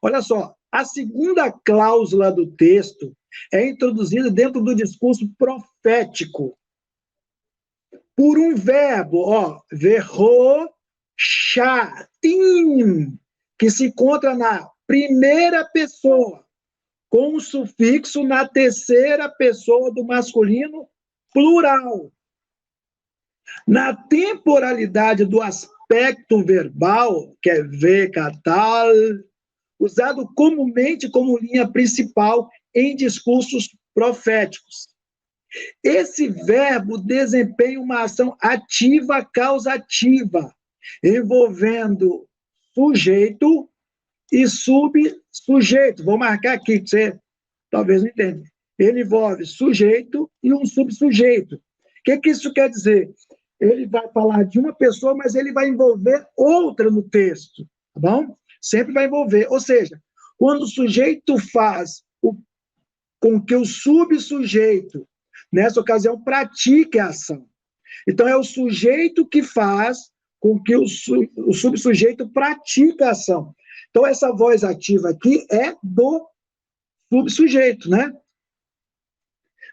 Olha só, a segunda cláusula do texto é introduzida dentro do discurso profético por um verbo, ó, verrochatim, que se encontra na primeira pessoa, com o sufixo na terceira pessoa do masculino plural. Na temporalidade do aspecto verbal, que é vecatal, usado comumente como linha principal em discursos proféticos. Esse verbo desempenha uma ação ativa causativa, envolvendo sujeito e subsujeito. Vou marcar aqui, que você talvez não entenda. Ele envolve sujeito e um subsujeito. O que isso quer dizer? Ele vai falar de uma pessoa, mas ele vai envolver outra no texto, tá bom? Sempre vai envolver. Ou seja, quando o sujeito faz com que o subsujeito, nessa ocasião, pratique a ação. Então, é o sujeito que faz com que o subsujeito pratique a ação. Então, essa voz ativa aqui é do subsujeito, né?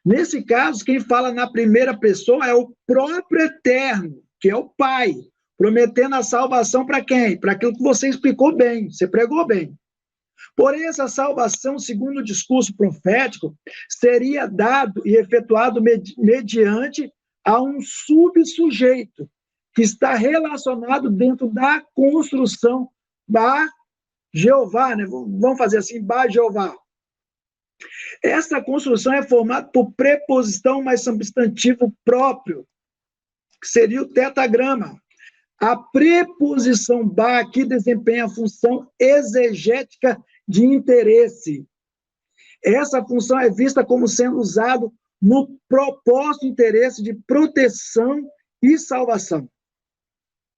Nesse caso, quem fala na primeira pessoa é o próprio Eterno, que é o Pai, prometendo a salvação para quem? Para aquilo que você explicou bem, você pregou bem. Porém, essa salvação, segundo o discurso profético, seria dado e efetuado mediante a um subsujeito, que está relacionado dentro da construção da Jeová, né? Vamos fazer assim, Bar Jeová. Essa construção é formada por preposição mais substantivo próprio, que seria o tetagrama. A preposição ba aqui desempenha a função exegética de interesse. Essa função é vista como sendo usada no proposto interesse de proteção e salvação,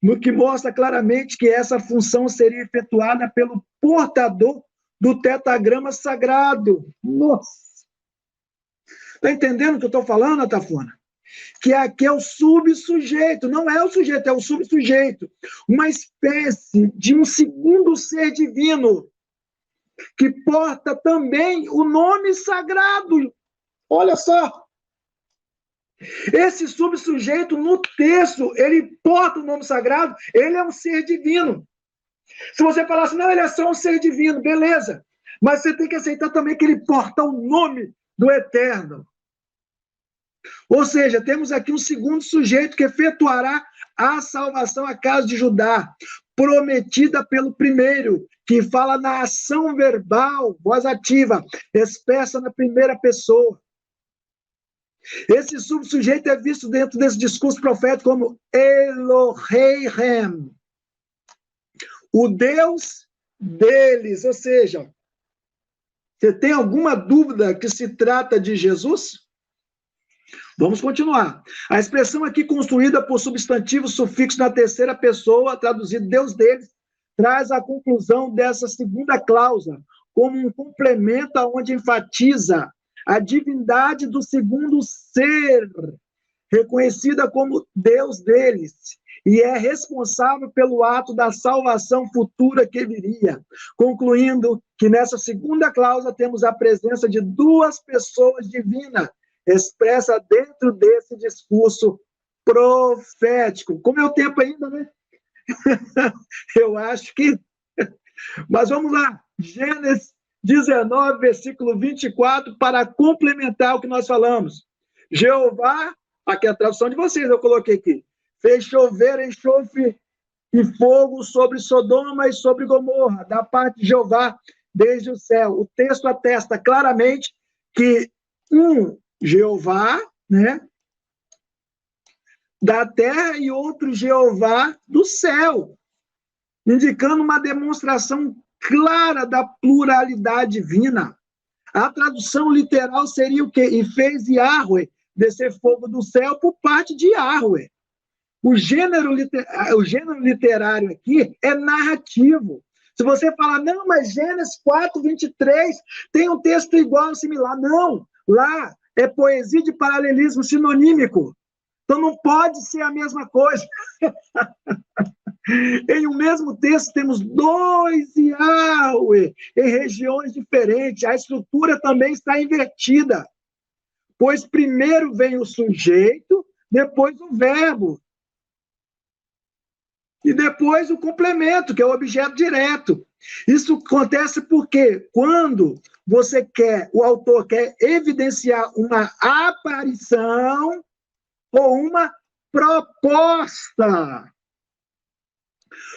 no que mostra claramente que essa função seria efetuada pelo portador do tetagrama sagrado. Nossa! Está entendendo o que eu estou falando, Atafona? Que aqui é o subsujeito, não é o sujeito, é o subsujeito. Uma espécie de um segundo ser divino, que porta também o nome sagrado. Olha só! Esse subsujeito, no texto, ele porta o nome sagrado, ele é um ser divino. Se você falasse, não, ele é só um ser divino, beleza. Mas você tem que aceitar também que ele porta o nome do Eterno. Ou seja, temos aqui um segundo sujeito que efetuará a salvação à casa de Judá, prometida pelo primeiro, que fala na ação verbal, voz ativa, expressa na primeira pessoa. Esse subsujeito é visto dentro desse discurso profético como Eloheihem, o Deus deles. Ou seja, você tem alguma dúvida que se trata de Jesus? Vamos continuar. A expressão aqui construída por substantivo sufixo na terceira pessoa, traduzido Deus deles, traz a conclusão dessa segunda cláusula, como um complemento onde enfatiza a divindade do segundo ser, reconhecida como Deus deles, e é responsável pelo ato da salvação futura que viria, concluindo que nessa segunda cláusula temos a presença de duas pessoas divinas, expressa dentro desse discurso profético. Com o meu tempo ainda, né? Eu acho que... Mas vamos lá. Gênesis 19, versículo 24, para complementar o que nós falamos. Jeová, aqui é a tradução de vocês, eu coloquei aqui, fez chover enxofre e fogo sobre Sodoma e sobre Gomorra, da parte de Jeová, desde o céu. O texto atesta claramente que Jeová, né, da terra e outro Jeová do céu, indicando uma demonstração clara da pluralidade divina. A tradução literal seria o quê? E fez Yahweh descer fogo do céu por parte de Yahweh. O gênero literário aqui é narrativo. Se você falar, não, mas Gênesis 4:23 tem um texto igual, similar. Não, lá é poesia de paralelismo sinonímico. Então não pode ser a mesma coisa. Em um mesmo texto temos dois Yahweh em regiões diferentes. A estrutura também está invertida. Pois primeiro vem o sujeito, depois o verbo. E depois o complemento, que é o objeto direto. Isso acontece porque quando o autor quer evidenciar uma aparição ou uma proposta.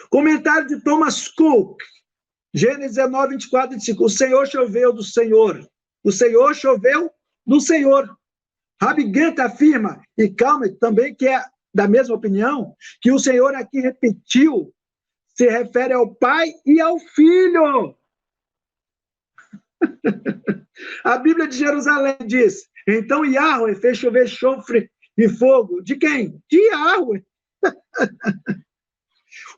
Comentário de Thomas Cook, Gênesis 19:24-25. O Senhor choveu do Senhor. O Senhor choveu do Senhor. Rabi Gant afirma, e Calmet também, que é da mesma opinião, que o Senhor aqui repetiu, se refere ao Pai e ao Filho. A Bíblia de Jerusalém diz, então Yahweh fez chover chofre e fogo. De quem? De Yahweh.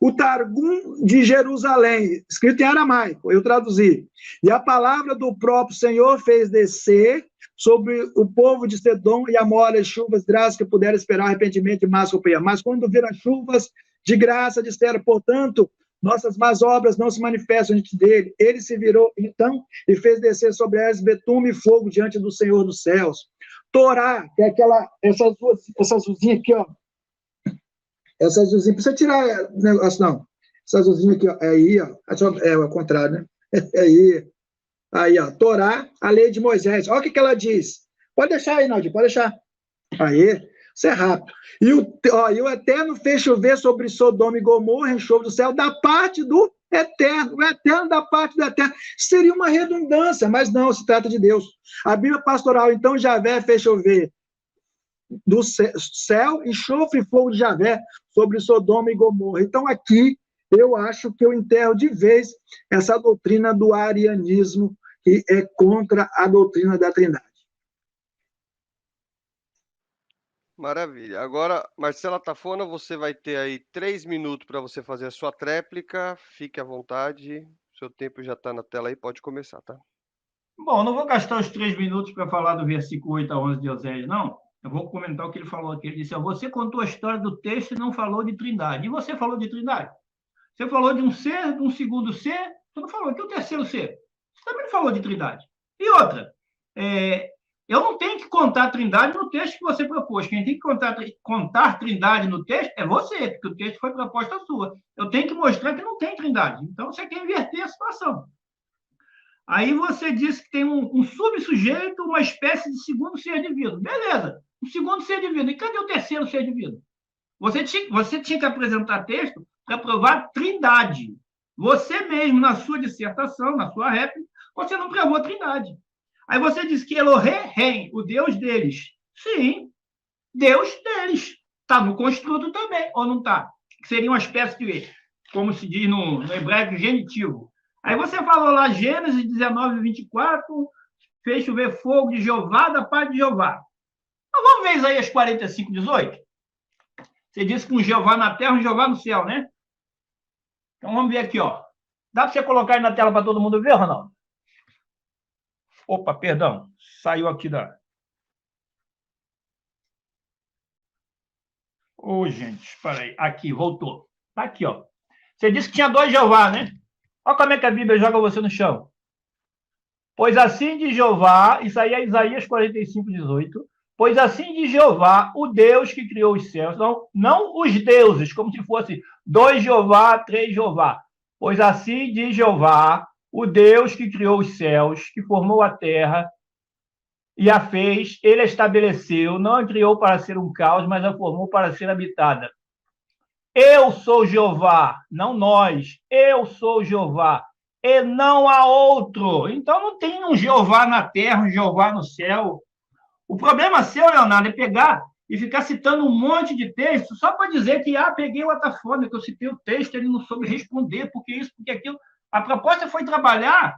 O Targum de Jerusalém, escrito em aramaico, eu traduzi. E a palavra do próprio Senhor fez descer sobre o povo de Sedom e Amora as chuvas drásticas que puderam esperar arrependimento de março ou peia. Mas quando viram as chuvas de graça, disseram, portanto, nossas más obras não se manifestam diante dele. Ele se virou, então, e fez descer sobre elas betume e fogo diante do Senhor dos céus. Torá, que é essa azulzinha aqui, ó. Essa azulzinha, precisa tirar negócio, não. Essa azulzinha aqui, ó, é aí, ó. É ao contrário, né? É aí. Aí, ó, Torá, a lei de Moisés. Olha o que ela diz. Pode deixar aí, Naldi, pode deixar. Aí, isso é rápido. E o Eterno fez chover sobre Sodoma e Gomorra, enxofre do céu, da parte do Eterno. O Eterno da parte do Eterno. Seria uma redundância, mas não, se trata de Deus. A Bíblia pastoral, então, Javé fez chover do céu, enxofre e fogo de Javé sobre Sodoma e Gomorra. Então, aqui, eu acho que eu enterro de vez essa doutrina do arianismo, que é contra a doutrina da Trindade. Maravilha. Agora, Marcela Tafona, você vai ter aí 3 minutos para você fazer a sua tréplica. Fique à vontade. Seu tempo já está na tela aí, pode começar, tá? Bom, não vou gastar os 3 minutos para falar do versículo 8 a 11 de Oséias, não. Eu vou comentar o que ele falou aqui. Ele disse, você contou a história do texto e não falou de Trindade. E você falou de Trindade? Você falou de um ser, de um segundo ser, você não falou de um terceiro ser. Você também falou de Trindade. E outra, eu não tenho que contar Trindade no texto que você propôs. Quem tem que contar Trindade no texto é você, porque o texto foi proposta sua. Eu tenho que mostrar que não tem Trindade. Então, você quer inverter a situação. Aí você disse que tem um subsujeito, uma espécie de segundo ser divino. Beleza, um segundo ser divino. E cadê o terceiro ser divino? Você tinha que apresentar texto para provar Trindade. Você mesmo, na sua dissertação, na sua réplica, você não provou Trindade. Aí você diz que Elohim, o Deus deles. Sim, Deus deles. Está no construto também, ou não está? Seria uma espécie de, como se diz no hebraico, genitivo. Aí você falou lá, Gênesis 19:24, fez chover fogo de Jeová, da parte de Jeová. Então vamos ver Isaías 45:18? Você disse que um Jeová na terra, um Jeová no céu, né? Então vamos ver aqui, ó. Dá para você colocar aí na tela para todo mundo ver, Ronaldo? Opa, perdão. Saiu aqui da... Ô, gente, espera aí. Aqui, voltou. Tá aqui, ó. Você disse que tinha 2 Jeová, né? Olha como é que a Bíblia joga você no chão. Pois assim diz Jeová, isso aí é Isaías 45:18. Pois assim diz Jeová, o Deus que criou os céus, não os deuses, como se fosse 2 Jeová, 3 Jeová. Pois assim diz Jeová, o Deus que criou os céus, que formou a terra e a fez, ele a estabeleceu, não a criou para ser um caos, mas a formou para ser habitada. Eu sou Jeová, não nós. Eu sou Jeová, e não há outro. Então não tem um Jeová na terra, um Jeová no céu. O problema seu, Leonardo, é pegar e ficar citando um monte de texto só para dizer que, peguei o Atafona, que eu citei o texto, ele não soube responder, porque isso, porque aquilo. A proposta foi trabalhar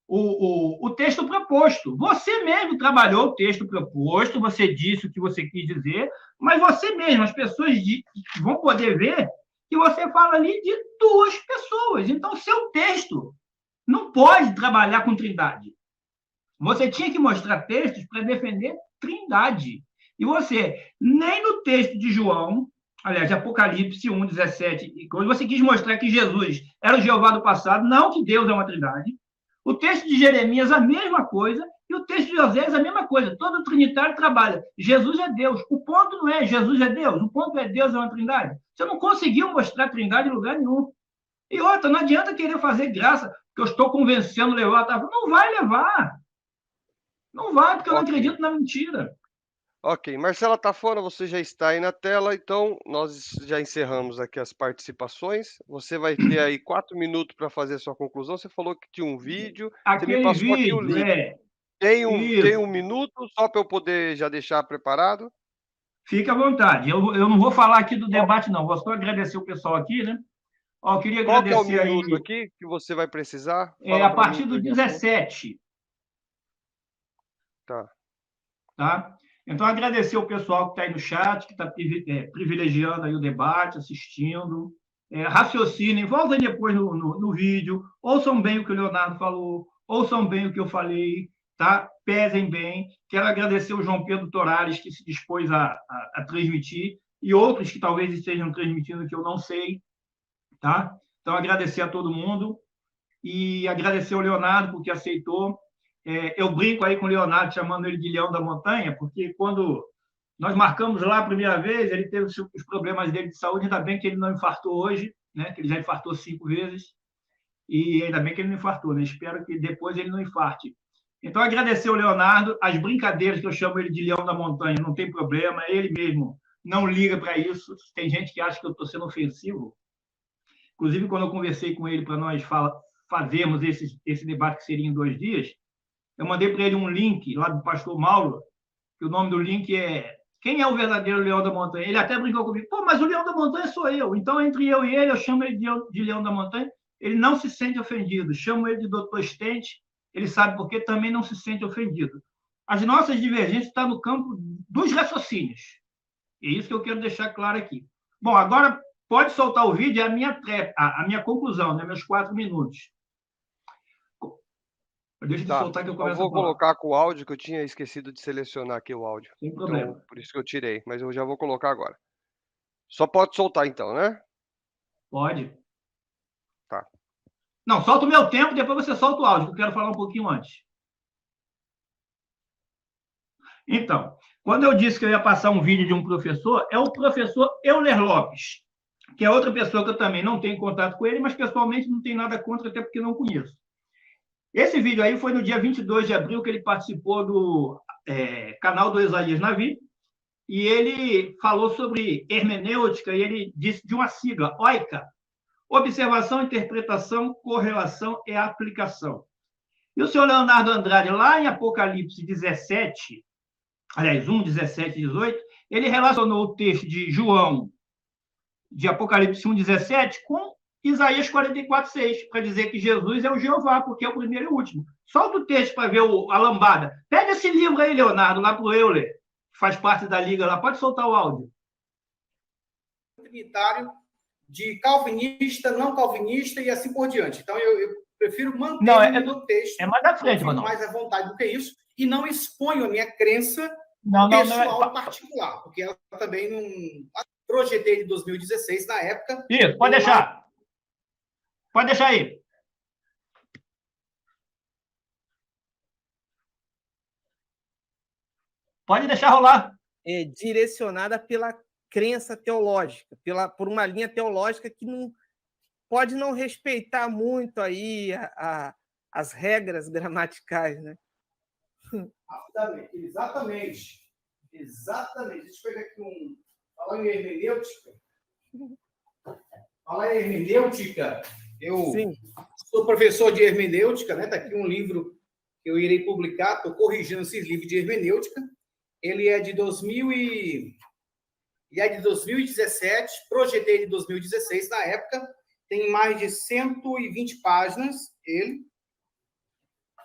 o texto proposto. Você mesmo trabalhou o texto proposto, você disse o que você quis dizer, mas você mesmo, as pessoas vão poder ver que você fala ali de duas pessoas. Então, seu texto não pode trabalhar com trindade. Você tinha que mostrar textos para defender trindade. E você, nem no texto de João, aliás, de Apocalipse 1, 17, quando você quis mostrar que Jesus era o Jeová do passado, não que Deus é uma trindade. O texto de Jeremias, a mesma coisa, e o texto de Oséias, a mesma coisa. Todo trinitário trabalha. Jesus é Deus. O ponto não é Jesus é Deus, o ponto é Deus é uma trindade. Você não conseguiu mostrar trindade em lugar nenhum. E outra, não adianta querer fazer graça, que eu estou convencendo a levar. Tá? Não vai levar. Não vai, porque eu não acredito na mentira. Ok, Marcela Tafona, você já está aí na tela, então nós já encerramos aqui as participações. Você vai ter aí 4 minutos para fazer a sua conclusão. Você falou que tinha um vídeo, você me passou aqui o link. Tem um minuto só para eu poder já deixar preparado? Fique à vontade. Eu não vou falar aqui do debate, não. Vou só agradecer o pessoal aqui, né? Ó, eu queria agradecer. Qual que é o minuto aqui que você vai precisar? Fala a partir do 17. Tá? Então, agradecer o pessoal que está aí no chat, que está privilegiando aí o debate, assistindo. Raciocinem, voltem depois no vídeo, ouçam bem o que o Leonardo falou, ouçam bem o que eu falei, tá? Pesem bem. Quero agradecer o João Pedro Torales, que se dispôs a transmitir, e outros que talvez estejam transmitindo que eu não sei, tá? Então, agradecer a todo mundo e agradecer ao Leonardo, porque aceitou. Eu brinco aí com o Leonardo, chamando ele de Leão da Montanha, porque quando nós marcamos lá a primeira vez, ele teve os problemas dele de saúde, ainda bem que ele não infartou hoje, né? Que ele já infartou 5 vezes, e ainda bem que ele não infartou, né? Espero que depois ele não infarte. Então, agradecer ao Leonardo, as brincadeiras que eu chamo ele de Leão da Montanha, não tem problema, ele mesmo não liga para isso. Tem gente que acha que eu estou sendo ofensivo. Inclusive, quando eu conversei com ele para nós fazermos esse debate que seria em 2 dias, eu mandei para ele um link lá do pastor Mauro, que o nome do link é Quem é o verdadeiro Leão da Montanha? Ele até brincou comigo, pô, mas o Leão da Montanha sou eu. Então, entre eu e ele, eu chamo ele de Leão da Montanha. Ele não se sente ofendido. Chamo ele de Dr. Stente, ele sabe porque também não se sente ofendido. As nossas divergências estão no campo dos raciocínios. É isso que eu quero deixar claro aqui. Bom, agora pode soltar o vídeo, é a minha conclusão, né? Meus 4 minutos. Deixa de soltar que eu começo a falar. Eu vou colocar com o áudio, que eu tinha esquecido de selecionar aqui o áudio. Sem problema. Então, por isso que eu tirei, mas eu já vou colocar agora. Só pode soltar então, né? Pode. Tá. Não, solta o meu tempo, depois você solta o áudio, que eu quero falar um pouquinho antes. Então, quando eu disse que eu ia passar um vídeo de um professor, é o professor Euler Lopes, que é outra pessoa que eu também não tenho contato com ele, mas pessoalmente não tenho nada contra, até porque não conheço. Esse vídeo aí foi no dia 22 de abril que ele participou do canal do Isaías Navi, e ele falou sobre hermenêutica, e ele disse de uma sigla, OICA, Observação, Interpretação, Correlação e Aplicação. E o senhor Leonardo Andrade, lá em Apocalipse 17, aliás, 1, 17 e 18, ele relacionou o texto de João, de Apocalipse 1, 17, com Isaías 44, 6, para dizer que Jesus é o Jeová, porque é o primeiro e o último. Solta o texto para ver a lambada. Pega esse livro aí, Leonardo, lá para o Euler, que faz parte da liga lá. Pode soltar o áudio. Trinitário, de calvinista, não calvinista e assim por diante. Então, eu prefiro manter o texto. É mais da frente, mano. Mais à vontade do que isso, e não exponho a minha crença pessoal particular, porque ela também não... Projetei de 2016, na época... Isso, pode deixar. Pode deixar aí. Pode deixar rolar. É direcionada pela crença teológica, por uma linha teológica que não pode não respeitar muito aí as regras gramaticais, né? Exatamente. Deixa eu pegar aqui falar em hermenêutica. Eu sou professor de hermenêutica, né? Está aqui um livro que eu irei publicar, estou corrigindo esses livros de hermenêutica. Ele é de 2017, projetei de 2016 na época, tem mais de 120 páginas, ele.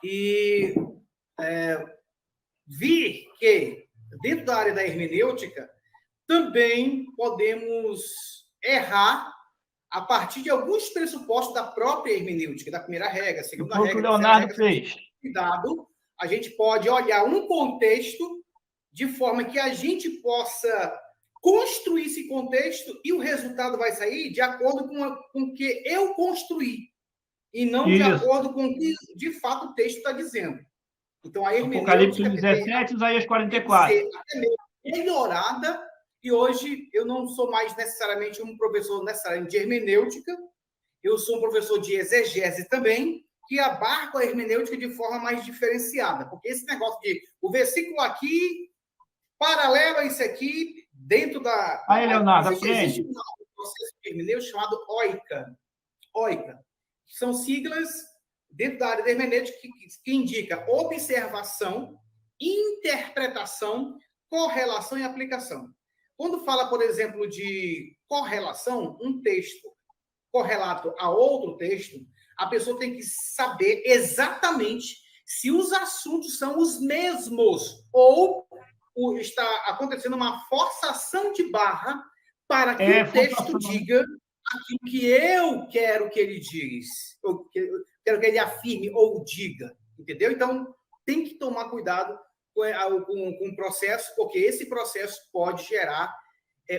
e vi que, dentro da área da hermenêutica, também podemos errar a partir de alguns pressupostos da própria hermenêutica, da primeira regra, segunda regra, o Leonardo fez. Cuidado, a gente pode olhar um contexto de forma que a gente possa construir esse contexto e o resultado vai sair de acordo com o que eu construí e não de acordo com o que, de fato, o texto está dizendo. Então, a hermenêutica... Apocalipse 17, Isaías 44. Tem que ser até mesmo melhorada, e hoje eu não sou mais necessariamente um professor necessariamente de hermenêutica, eu sou um professor de exegese também, que abarca a hermenêutica de forma mais diferenciada, porque esse negócio de o versículo aqui, paralelo a isso aqui, dentro da... Aí, Leonardo, existe um processo hermenêutico chamado OICA. OICA. São siglas dentro da área da hermenêutica que indica observação, interpretação, correlação e aplicação. Quando fala, por exemplo, de correlação, um texto correlato a outro texto, a pessoa tem que saber exatamente se os assuntos são os mesmos ou está acontecendo uma forçação de barra para que o texto diga aquilo que eu quero que ele diz, ou quero que ele afirme ou diga, entendeu? Então, tem que tomar cuidado com o processo, porque esse processo pode gerar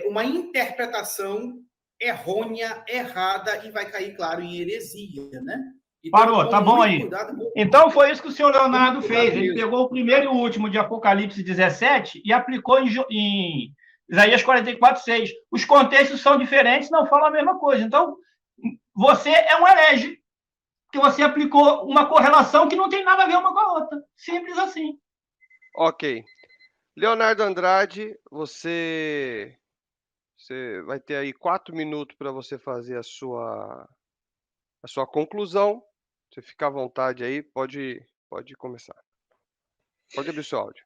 uma interpretação errônea, errada, e vai cair, claro, em heresia, né? Então, parou, tá bom aí. Então, foi isso que o senhor Leonardo fez. Ele pegou o primeiro e o último de Apocalipse 17 e aplicou em Isaías 44, 6. Os contextos são diferentes, não falam a mesma coisa. Então, você é um herege, que você aplicou uma correlação que não tem nada a ver uma com a outra. Simples assim. Ok. Leonardo Andrade, você vai ter aí 4 minutos para você fazer a sua conclusão. Você fica à vontade aí, pode começar. Pode abrir o seu áudio.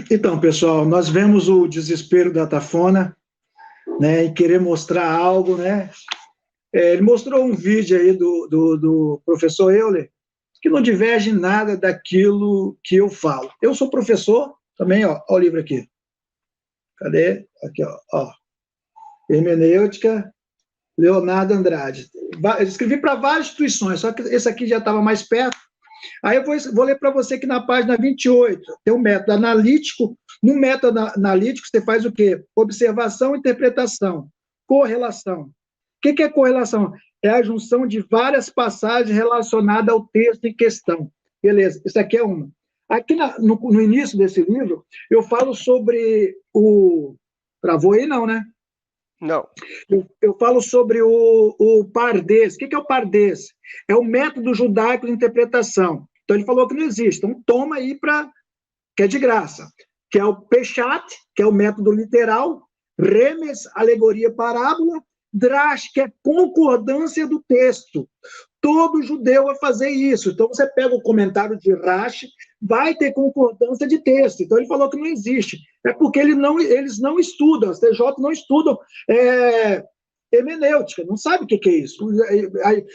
Então, pessoal, nós vemos o desespero da Tafona, né, em querer mostrar algo, né? Ele mostrou um vídeo aí do professor Euler, que não diverge nada daquilo que eu falo. Eu sou professor também, ó o livro aqui. Cadê? Aqui, ó. Hermenêutica, Leonardo Andrade. Eu escrevi para várias instituições, só que esse aqui já estava mais perto. Aí eu vou ler para você que na página 28 tem um método analítico. No método analítico, você faz o quê? Observação, interpretação, correlação. O que é correlação? É a junção de várias passagens relacionadas ao texto em questão. Beleza, isso aqui é uma. Aqui no início desse livro, eu falo sobre o... Travou aí não, né? Não. Eu falo sobre o Pardês. O que é o Pardês? É o método judaico de interpretação. Então, ele falou que não existe. Então, toma aí que é de graça. Que é o Peshat, que é o método literal, Remes, alegoria, parábola, Drash, que é concordância do texto. Todo judeu vai fazer isso. Então, você pega o comentário de Rashi, vai ter concordância de texto. Então, ele falou que não existe. É porque eles não estudam, as TJ não estudam hermenêutica, não sabe o que é isso.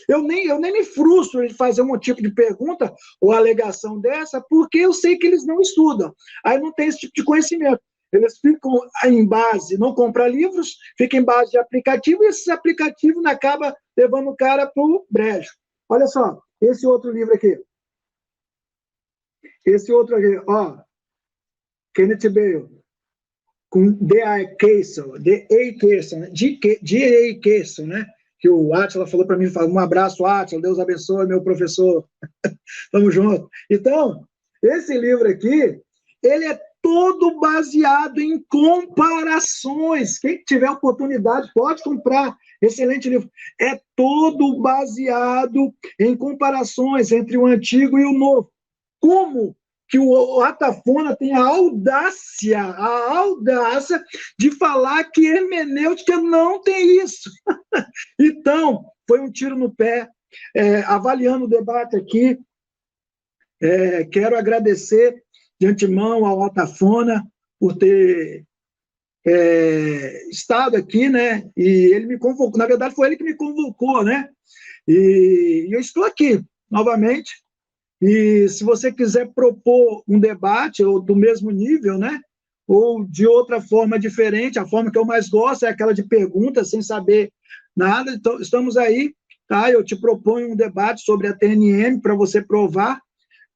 Eu nem me frustro de fazer um tipo de pergunta ou alegação dessa, porque eu sei que eles não estudam. Aí não tem esse tipo de conhecimento. Eles ficam em base, não compram livros, ficam em base de aplicativo, e esses aplicativos acabam levando o cara para o brejo. Olha só, esse outro livro aqui. Esse outro aqui, ó. Kenneth Bale, com D.A. Castle, D.A. Castle, né? Que o Átila falou para mim, um abraço, Átila, Deus abençoe, meu professor. Tamo junto. Então, esse livro aqui, ele é todo baseado em comparações. Quem tiver oportunidade pode comprar. Excelente livro. É todo baseado em comparações entre o antigo e o novo. Como que o Atafona tem a audácia de falar que hermenêutica não tem isso. Então, foi um tiro no pé. Avaliando o debate aqui, quero agradecer de antemão ao Atafona por ter estado aqui, né? E ele me convocou, na verdade foi ele que me convocou, né? E eu estou aqui, novamente, E se você quiser propor um debate, ou do mesmo nível, né? Ou de outra forma diferente, a forma que eu mais gosto é aquela de perguntas, sem saber nada. Então, estamos aí, tá? Eu te proponho um debate sobre a TNM para você provar,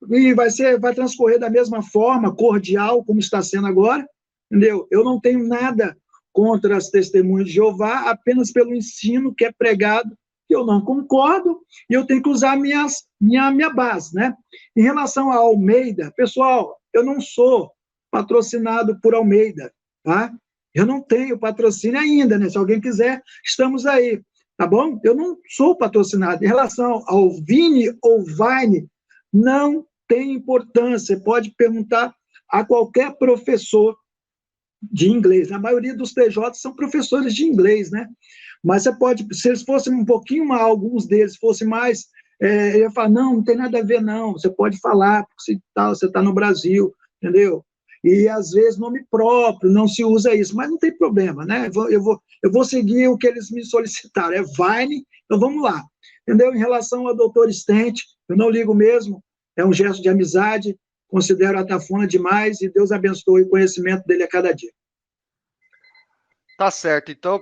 e vai transcorrer da mesma forma, cordial, como está sendo agora, entendeu? Eu não tenho nada contra as testemunhas de Jeová, apenas pelo ensino que é pregado, que eu não concordo, e eu tenho que usar minha base, né? Em relação a Almeida, pessoal, eu não sou patrocinado por Almeida, tá? Eu não tenho patrocínio ainda, né? Se alguém quiser, estamos aí, tá bom? Eu não sou patrocinado. Em relação ao Vini ou Vine, não tem importância. Você pode perguntar a qualquer professor de inglês. A maioria dos TJ são professores de inglês, né? Mas você pode, se eles fossem um pouquinho mais, alguns deles fossem mais, eu ia falar, não tem nada a ver, não. Você pode falar, porque você tá no Brasil, entendeu? E, às vezes, nome próprio, não se usa isso, mas não tem problema, né? Eu vou seguir o que eles me solicitaram, é Vine, então vamos lá. Entendeu? Em relação ao doutor Stent, eu não ligo mesmo, é um gesto de amizade, considero a Tafona demais, e Deus abençoe o conhecimento dele a cada dia. Tá certo, então...